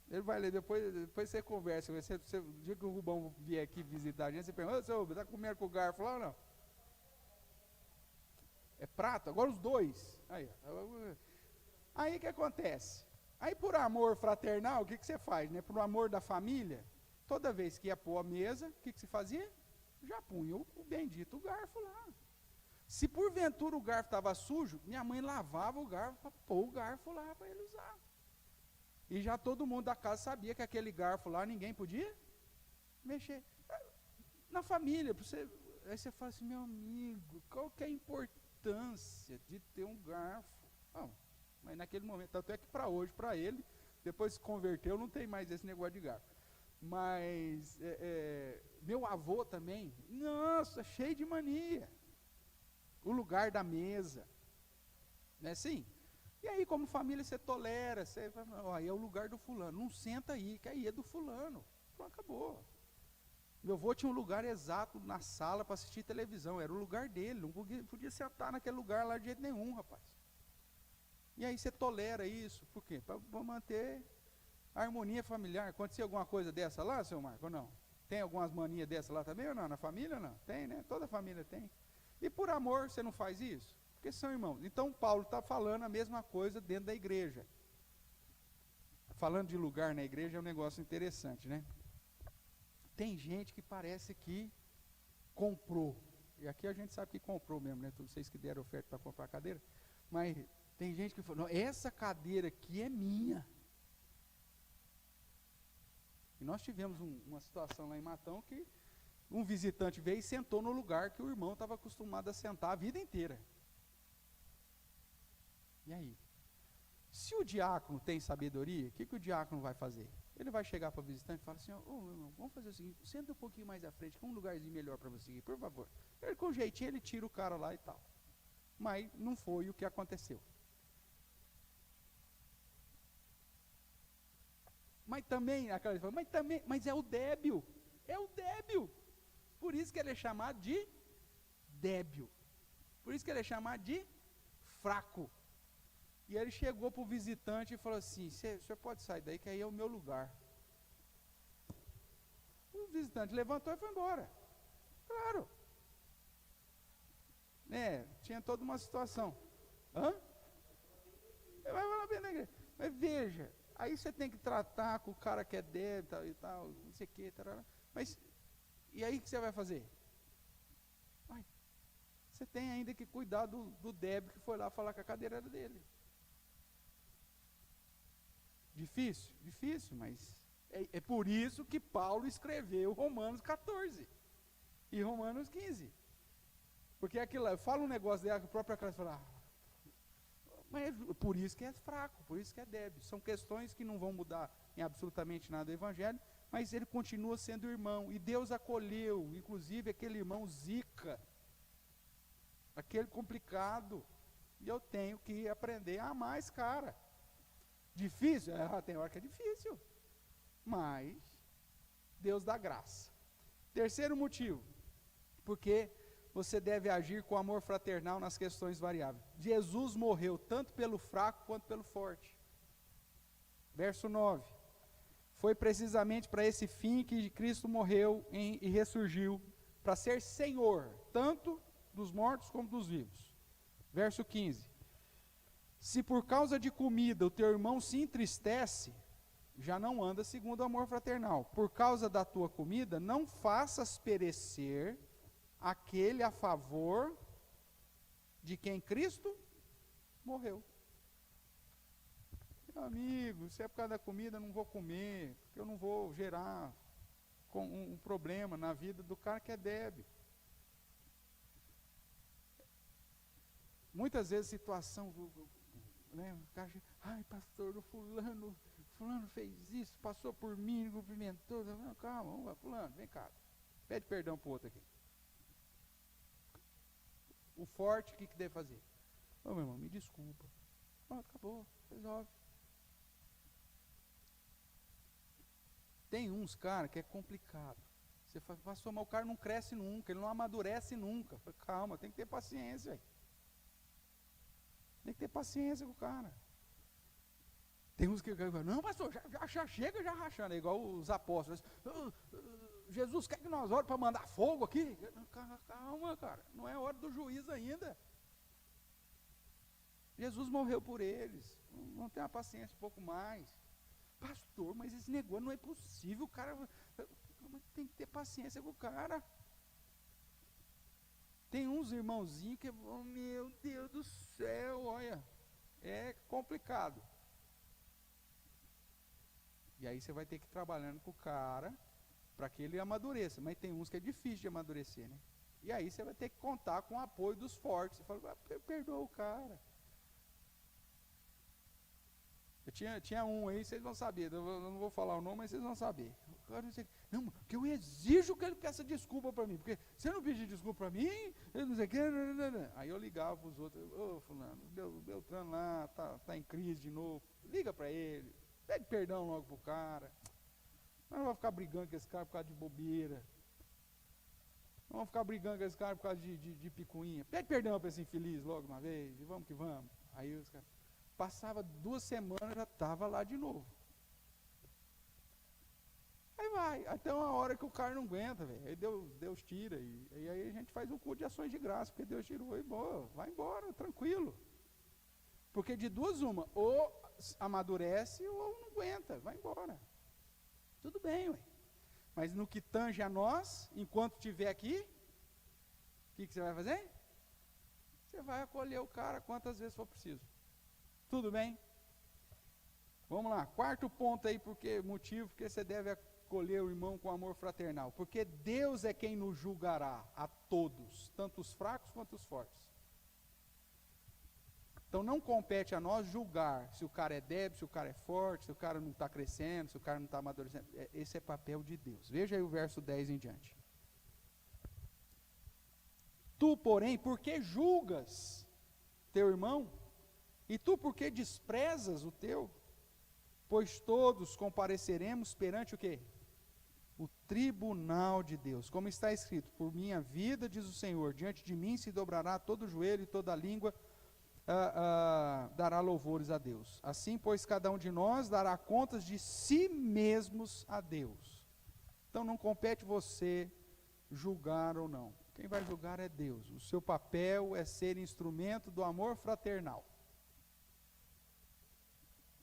Ele vai ler, depois você conversa. O dia que o Rubão vier aqui visitar a gente, você pergunta, ô, seu Rubão, está comendo com o garfo lá ou não? É prato? Agora os dois. Aí o que acontece? Aí por amor fraternal, o que você faz? Né? Por amor da família, toda vez que ia pôr a mesa, o que você fazia? Já punha o bendito garfo lá. Se porventura o garfo estava sujo, minha mãe lavava o garfo para pôr o garfo lá para ele usar. E já todo mundo da casa sabia que aquele garfo lá ninguém podia mexer. Na família, aí você fala assim, meu amigo, qual que é a importância de ter um garfo? Não, mas naquele momento, tanto é que para hoje, para ele, depois se converteu, não tem mais esse negócio de garfo. Mas meu avô também, nossa, cheio de mania. O lugar da mesa, não é assim? E aí, como família, você tolera, você fala, ó, é o lugar do fulano, não senta aí, que aí é do fulano. Pronto, acabou. Meu avô tinha um lugar exato na sala para assistir televisão, era o lugar dele, não podia sentar naquele lugar lá de jeito nenhum, rapaz. E aí você tolera isso, por quê? Para manter a harmonia familiar. Aconteceu alguma coisa dessa lá, seu Marco, ou não? Tem algumas manias dessa lá também ou não? Na família não? Tem, né? Toda família tem. E por amor você não faz isso? Porque são irmãos. Então Paulo está falando a mesma coisa dentro da igreja. Falando de lugar na igreja é um negócio interessante, né? Tem gente que parece que comprou. E aqui a gente sabe que comprou mesmo, né? Todos vocês que deram oferta para comprar a cadeira. Mas tem gente que falou, não, essa cadeira aqui é minha. E nós tivemos uma situação lá em Matão que um visitante veio e sentou no lugar que o irmão estava acostumado a sentar a vida inteira. E aí? Se o diácono tem sabedoria, o que o diácono vai fazer? Ele vai chegar para o visitante e falar assim, ô irmão, vamos fazer o seguinte, senta um pouquinho mais à frente, que é um lugarzinho melhor para você ir, por favor. Ele, com jeitinho, ele tira o cara lá e tal. Mas não foi o que aconteceu. Mas também, mas é o débil. É o débil. Por isso que ele é chamado de débil. Por isso que ele é chamado de fraco. E ele chegou para o visitante e falou assim, o senhor pode sair daí, que aí é o meu lugar. O visitante levantou e foi embora. Claro. Tinha toda uma situação. Vai lá bem na igreja. Mas veja, aí você tem que tratar com o cara que é débil e tal, não sei o que, tarará. Mas, e aí o que você vai fazer? Você tem ainda que cuidar do débil que foi lá falar que a cadeira era dele. Difícil? Difícil, mas é por isso que Paulo escreveu Romanos 14 e Romanos 15. Porque aquilo lá, fala um negócio dela que a própria classe fala, mas é por isso que é fraco, por isso que é débil. São questões que não vão mudar em absolutamente nada o evangelho, mas ele continua sendo irmão, e Deus acolheu, inclusive aquele irmão Zica, aquele complicado, e eu tenho que aprender a amar esse cara. Difícil? Tem hora que é difícil, mas Deus dá graça. Terceiro motivo, porque você deve agir com amor fraternal nas questões variáveis. Jesus morreu tanto pelo fraco quanto pelo forte. Verso 9. Foi precisamente para esse fim que Cristo morreu e ressurgiu, para ser Senhor, tanto dos mortos como dos vivos. Verso 15. Se por causa de comida o teu irmão se entristece, já não anda segundo o amor fraternal. Por causa da tua comida, não faças perecer aquele a favor de quem Cristo morreu. Meu amigo, se é por causa da comida, eu não vou comer, porque eu não vou gerar um problema na vida do cara que é débil. Muitas vezes situação, né, o cara chega, ai pastor, o fulano fez isso, passou por mim, me cumprimentou, não, calma, vamos lá, fulano, vem cá, pede perdão para o outro aqui. O forte, o que deve fazer? Ô meu irmão, me desculpa. Pronto, acabou, resolve. Tem uns, cara, que é complicado. Você fala, pastor, mas o cara não cresce nunca, ele não amadurece nunca. Fala, calma, tem que ter paciência. Tem que ter paciência com o cara. Tem uns que não, pastor, já chega já rachando, é igual os apóstolos. Jesus quer que nós oremos para mandar fogo aqui? Calma, cara, não é hora do juízo ainda. Jesus morreu por eles, não tem uma paciência um pouco mais. Pastor, mas esse negócio não é possível, o cara tem que ter paciência com o cara. Tem uns irmãozinhos que, oh, meu Deus do céu, olha, é complicado. E aí você vai ter que ir trabalhando com o cara para que ele amadureça. Mas tem uns que é difícil de amadurecer, né? E aí você vai ter que contar com o apoio dos fortes. Você fala, perdoa o cara. Eu tinha um aí, vocês vão saber. Eu não vou falar o nome, mas vocês vão saber. O cara disse, não, porque eu exijo que ele peça desculpa para mim. Porque se ele não pedir desculpa para mim, ele não sei o que. Aí eu ligava para os outros. Ô, fulano, o Beltrano lá tá em crise de novo. Liga para ele. Pede perdão logo pro cara. Não vai ficar brigando com esse cara por causa de bobeira. Não vamos ficar brigando com esse cara por causa de picuinha. Pede perdão para esse infeliz logo uma vez. E vamos que vamos. Aí os caras. Passava 2 semanas, já estava lá de novo. Aí vai. Até uma hora que o cara não aguenta, velho. Aí Deus tira. E aí a gente faz um culto de ações de graça. Porque Deus tirou e boa. Vai embora, tranquilo. Porque de duas uma. Ou amadurece ou não aguenta, vai embora. Tudo bem, ué. Mas no que tange a nós, enquanto estiver aqui, o que você vai fazer? Você vai acolher o cara quantas vezes for preciso. Tudo bem? Vamos lá, 4º ponto aí, porque você deve acolher o irmão com amor fraternal. Porque Deus é quem nos julgará a todos, tanto os fracos quanto os fortes. Então não compete a nós julgar se o cara é débil, se o cara é forte, se o cara não está crescendo, se o cara não está amadurecendo. Esse é papel de Deus. Veja aí o verso 10 em diante. Tu, porém, por que julgas teu irmão? E tu, por que desprezas o teu? Pois todos compareceremos perante o quê? O tribunal de Deus. Como está escrito, por minha vida, diz o Senhor, diante de mim se dobrará todo joelho e toda língua dará louvores a Deus. Assim, pois, cada um de nós dará contas de si mesmos a Deus. Então, não compete você julgar ou não. Quem vai julgar é Deus. O seu papel é ser instrumento do amor fraternal.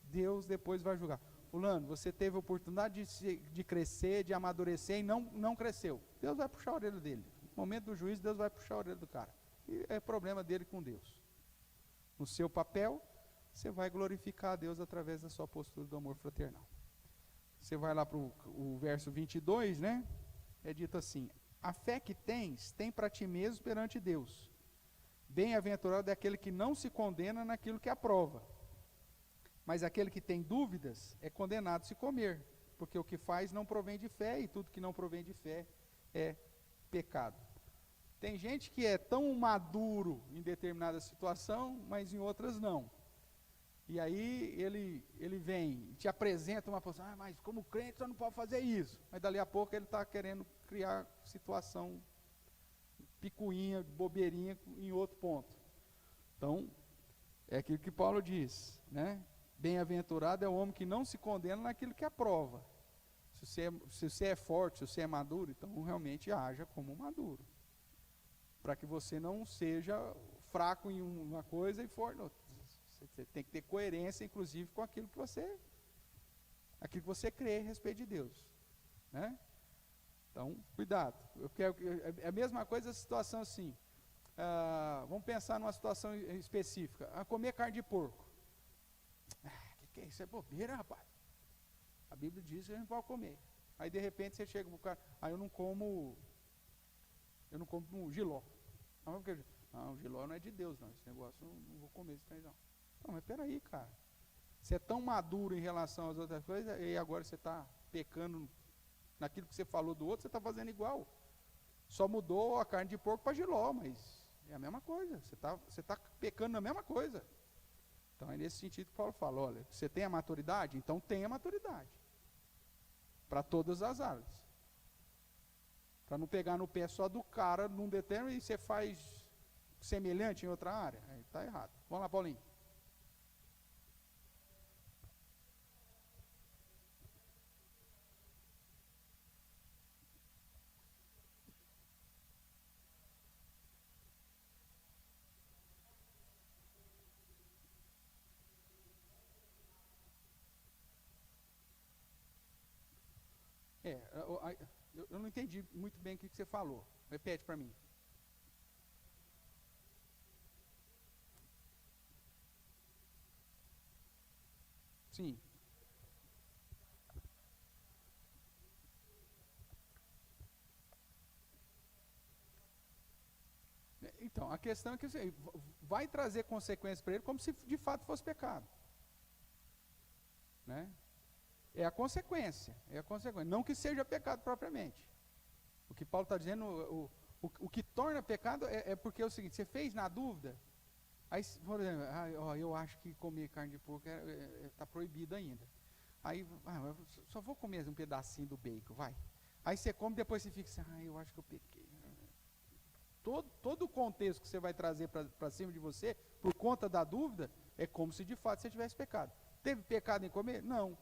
Deus depois vai julgar. Fulano, você teve a oportunidade de crescer, de amadurecer e não cresceu. Deus vai puxar a orelha dele. No momento do juízo, Deus vai puxar a orelha do cara. E é problema dele com Deus. No seu papel, você vai glorificar a Deus através da sua postura do amor fraternal. Você vai lá para o verso 22, né? É dito assim, a fé que tens, tem para ti mesmo perante Deus. Bem-aventurado é aquele que não se condena naquilo que aprova. Mas aquele que tem dúvidas é condenado a se comer, porque o que faz não provém de fé, e tudo que não provém de fé é pecado. Tem gente que é tão maduro em determinada situação, mas em outras não. E aí ele vem, te apresenta uma posição, mas como crente você não pode fazer isso. Mas dali a pouco ele está querendo criar situação picuinha, bobeirinha em outro ponto. Então, é aquilo que Paulo diz, né? Bem-aventurado é o homem que não se condena naquilo que aprova. Se você é forte, se você é maduro, então realmente haja como maduro. Para que você não seja fraco em uma coisa e forte em outra. Você tem que ter coerência, inclusive, com aquilo que você crê a respeito de Deus. Né? Então, cuidado. É a mesma coisa a situação assim. Vamos pensar numa situação específica. Comer carne de porco. Que é isso? É bobeira, rapaz. A Bíblia diz que a gente pode comer. Aí de repente você chega pro cara, eu não como jiló. Não, o jiló não é de Deus, não. Esse negócio não vou comer esse trem, não. Não, mas peraí, cara. Você é tão maduro em relação às outras coisas, e agora você está pecando naquilo que você falou do outro, você está fazendo igual. Só mudou a carne de porco para jiló, mas é a mesma coisa. Você tá pecando na mesma coisa. Então é nesse sentido que Paulo fala, olha, você tem a maturidade? Então tenha maturidade. Para todas as áreas. Para não pegar no pé só do cara num determinado e você faz semelhante em outra área. Aí está errado. Vamos lá, Paulinho. Eu não entendi muito bem o que você falou. Repete para mim. Sim. Então, a questão é que você vai trazer consequências para ele como se de fato fosse pecado. Né? É a consequência. Não que seja pecado propriamente. O que Paulo está dizendo, o que torna pecado é porque é o seguinte, você fez na dúvida, aí, por exemplo, eu acho que comer carne de porco está proibido ainda. Aí, eu só vou comer um pedacinho do bacon, vai. Aí você come, depois você fica assim, eu acho que eu pequei. Todo o contexto que você vai trazer para cima de você, por conta da dúvida, é como se de fato você tivesse pecado. Teve pecado em comer? Não.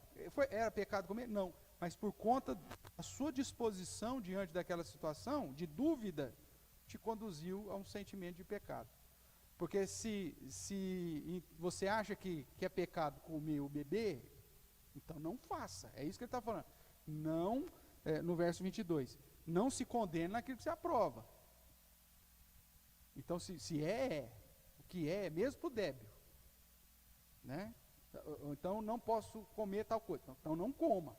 Era pecado comer? Não. Mas por conta da sua disposição diante daquela situação, de dúvida, te conduziu a um sentimento de pecado. Porque se você acha que é pecado comer ou beber, então não faça. É isso que ele está falando. Não, no verso 22, não se condene naquilo que você aprova. Então, se o que é mesmo para o débil, né? Então, não posso comer tal coisa. Então, não coma.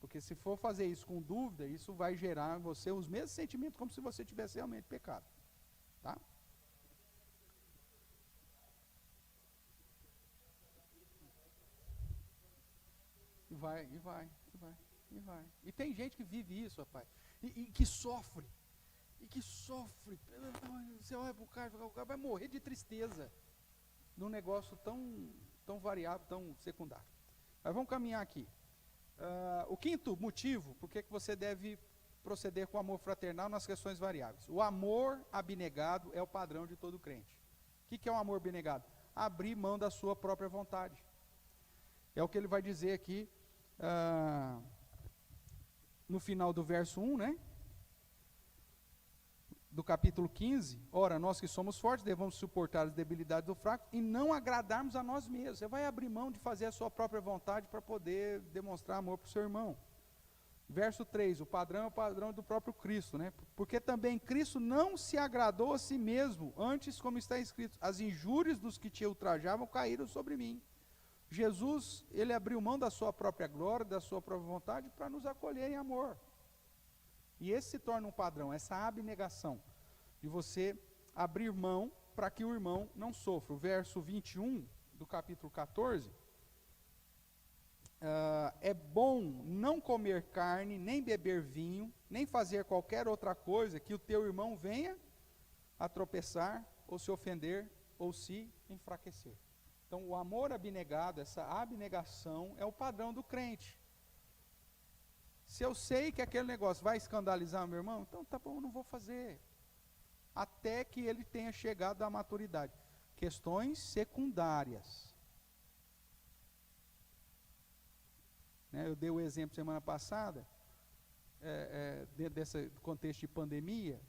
Porque se for fazer isso com dúvida, isso vai gerar em você os mesmos sentimentos, como se você tivesse realmente pecado. Tá? E vai. E tem gente que vive isso, rapaz. E que sofre. Você olha para o cara vai morrer de tristeza num negócio tão variável, tão secundário. Mas vamos caminhar aqui. O quinto motivo por que você deve proceder com amor fraternal nas questões variáveis. O amor abnegado é o padrão de todo crente. O que é um amor abnegado? Abrir mão da sua própria vontade. É o que ele vai dizer aqui no final do verso 1, né? Do capítulo 15, ora, nós que somos fortes, devemos suportar as debilidades do fraco e não agradarmos a nós mesmos. Você vai abrir mão de fazer a sua própria vontade para poder demonstrar amor para o seu irmão. Verso 3, o padrão é o padrão do próprio Cristo, né? Porque também Cristo não se agradou a si mesmo, antes, como está escrito, as injúrias dos que te ultrajavam caíram sobre mim. Jesus, ele abriu mão da sua própria glória, da sua própria vontade, para nos acolher em amor. E esse se torna um padrão, essa abnegação, de você abrir mão para que o irmão não sofra. O verso 21 do capítulo 14, é bom não comer carne, nem beber vinho, nem fazer qualquer outra coisa que o teu irmão venha a tropeçar, ou se ofender, ou se enfraquecer. Então, o amor abnegado, essa abnegação, é o padrão do crente. Se eu sei que aquele negócio vai escandalizar meu irmão, então tá bom, eu não vou fazer. Até que ele tenha chegado à maturidade. Questões secundárias. Né, eu dei o exemplo semana passada, dentro desse contexto de pandemia,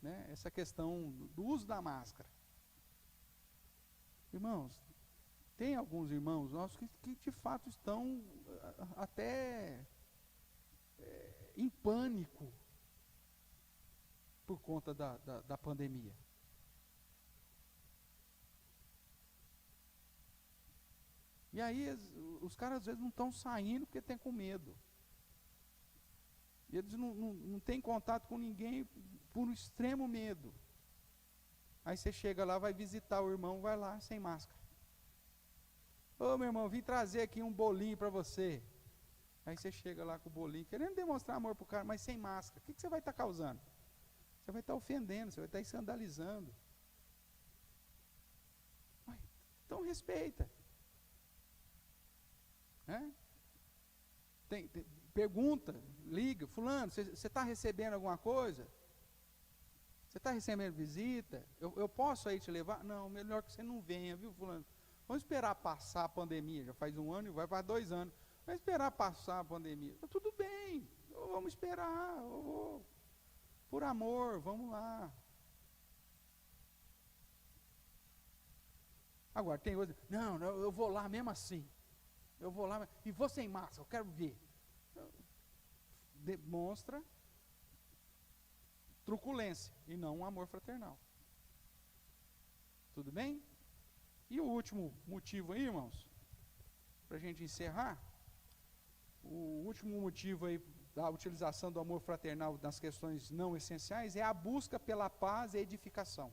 né, essa questão do uso da máscara. Irmãos, tem alguns irmãos nossos que de fato estão até em pânico por conta da pandemia. E aí os caras às vezes não estão saindo porque tem com medo. E eles não têm contato com ninguém por um extremo medo. Aí você chega lá, vai visitar o irmão, vai lá sem máscara. Ô meu irmão, vim trazer aqui um bolinho para você. Aí você chega lá com o bolinho, querendo demonstrar amor para o cara, mas sem máscara. O que você vai estar causando? Você vai estar ofendendo, você vai estar escandalizando. Então respeita. Pergunta, liga, fulano, você está recebendo alguma coisa? Você está recebendo visita? Eu posso aí te levar? Não, melhor que você não venha, viu, fulano? Vamos esperar passar a pandemia, já faz 1 ano e vai para 2 anos. Vai esperar passar a pandemia. Tudo bem, vamos esperar. Por amor, vamos lá. Agora, tem outros, não, eu vou lá mesmo assim. Eu vou lá, e vou sem máscara, eu quero ver. demonstra truculência e não um amor fraternal. Tudo bem? E o último motivo aí, irmãos, para a gente encerrar, o último motivo aí da utilização do amor fraternal nas questões não essenciais é a busca pela paz e edificação.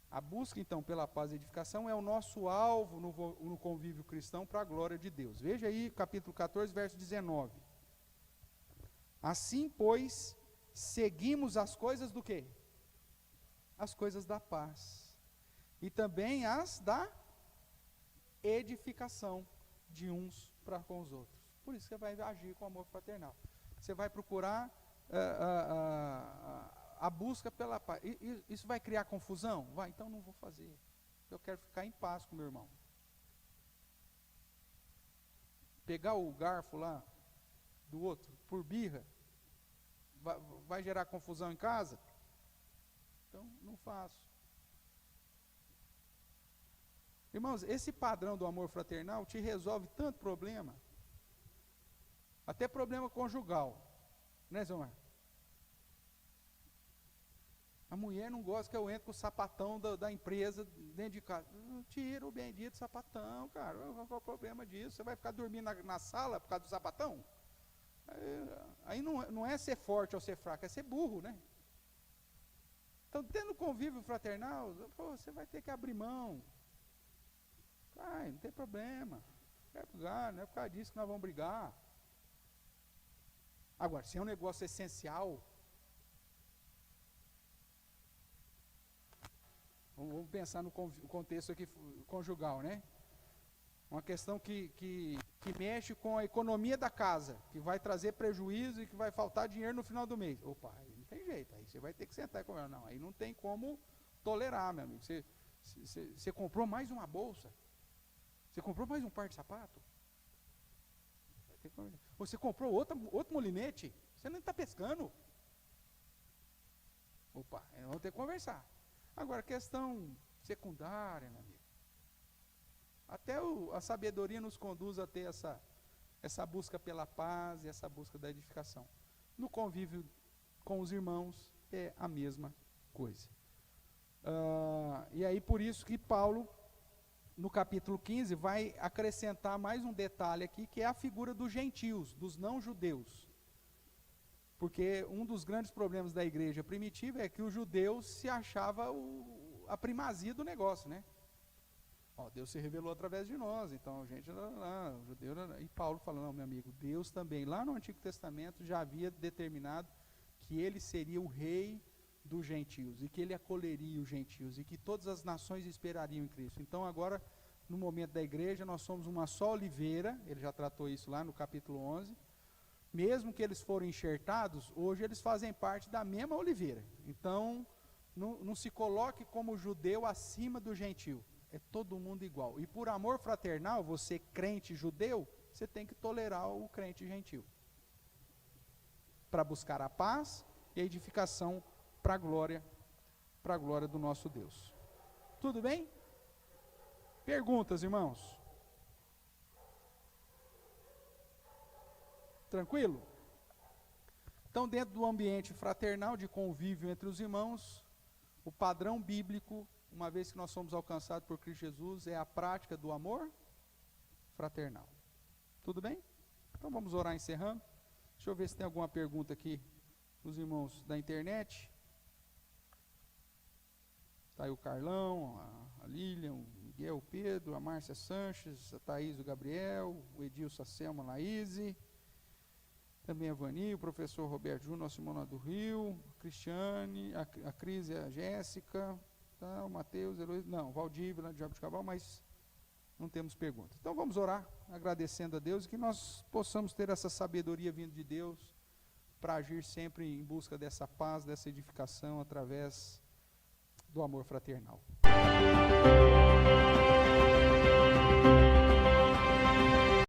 A busca, então, pela paz e edificação é o nosso alvo no convívio cristão para a glória de Deus. Veja aí, capítulo 14, verso 19. Assim, pois, seguimos as coisas do quê? As coisas da paz. E também as da edificação de uns para com os outros. Por isso você vai agir com amor fraternal. Você vai procurar a busca pela paz. Isso vai criar confusão? Vai, então não vou fazer. Eu quero ficar em paz com meu irmão. Pegar o garfo lá do outro por birra, vai gerar confusão em casa? Então não faço. Irmãos, esse padrão do amor fraternal te resolve tanto problema, até problema conjugal, né, Zé Omar? A mulher não gosta que eu entre com o sapatão da empresa dentro de casa. Tira o bendito sapatão, cara. Qual é o problema disso? Você vai ficar dormindo na sala por causa do sapatão? Aí não é ser forte ou ser fraco, é ser burro, né? Então, tendo convívio fraternal, você vai ter que abrir mão. Não tem problema. Quer brigar, não é por causa disso que nós vamos brigar. Agora, se é um negócio essencial, vamos pensar no contexto aqui conjugal, né? Uma questão que mexe com a economia da casa, que vai trazer prejuízo e que vai faltar dinheiro no final do mês. Opa, aí não tem jeito, aí você vai ter que sentar e comer. Não, aí não tem como tolerar, meu amigo. Você comprou mais uma bolsa? Você comprou mais um par de sapato? Você comprou outro molinete? Você não está pescando? Opa, vamos ter que conversar. Agora, questão secundária, meu amigo. Até a sabedoria nos conduz a ter essa busca pela paz e essa busca da edificação. No convívio com os irmãos é a mesma coisa. E aí por isso que Paulo, no capítulo 15, vai acrescentar mais um detalhe aqui, que é a figura dos gentios, dos não-judeus. Porque um dos grandes problemas da igreja primitiva é que os judeus se achava a primazia do negócio, né? Deus se revelou através de nós, então a gente lá, o judeu, e Paulo falando, não, meu amigo, Deus também, lá no Antigo Testamento, já havia determinado que ele seria o rei dos gentios, e que ele acolheria os gentios, e que todas as nações esperariam em Cristo. Então agora, no momento da igreja, nós somos uma só oliveira, ele já tratou isso lá no capítulo 11, mesmo que eles foram enxertados, hoje eles fazem parte da mesma oliveira. Então, não se coloque como judeu acima do gentio. É todo mundo igual. E por amor fraternal, você crente judeu, você tem que tolerar o crente gentil. Para buscar a paz e a edificação para a glória do nosso Deus. Tudo bem? Perguntas, irmãos? Tranquilo? Então, dentro do ambiente fraternal, de convívio entre os irmãos, o padrão bíblico, uma vez que nós somos alcançados por Cristo Jesus, é a prática do amor fraternal. Tudo bem? Então vamos orar encerrando. Deixa eu ver se tem alguma pergunta aqui dos irmãos da internet. Está aí o Carlão, a Lilian, o Miguel, o Pedro, a Márcia Sanches, a Thaís, o Gabriel, o Edilson, a Selma, a Laíse, também a Vani, o professor Roberto Júnior, a Simona do Rio, a Cristiane, a Cris e a Jéssica, tá, o Matheus, o Valdívia, lá de Jabuticabal, mas não temos perguntas. Então vamos orar, agradecendo a Deus, e que nós possamos ter essa sabedoria vindo de Deus, para agir sempre em busca dessa paz, dessa edificação, através do amor fraternal.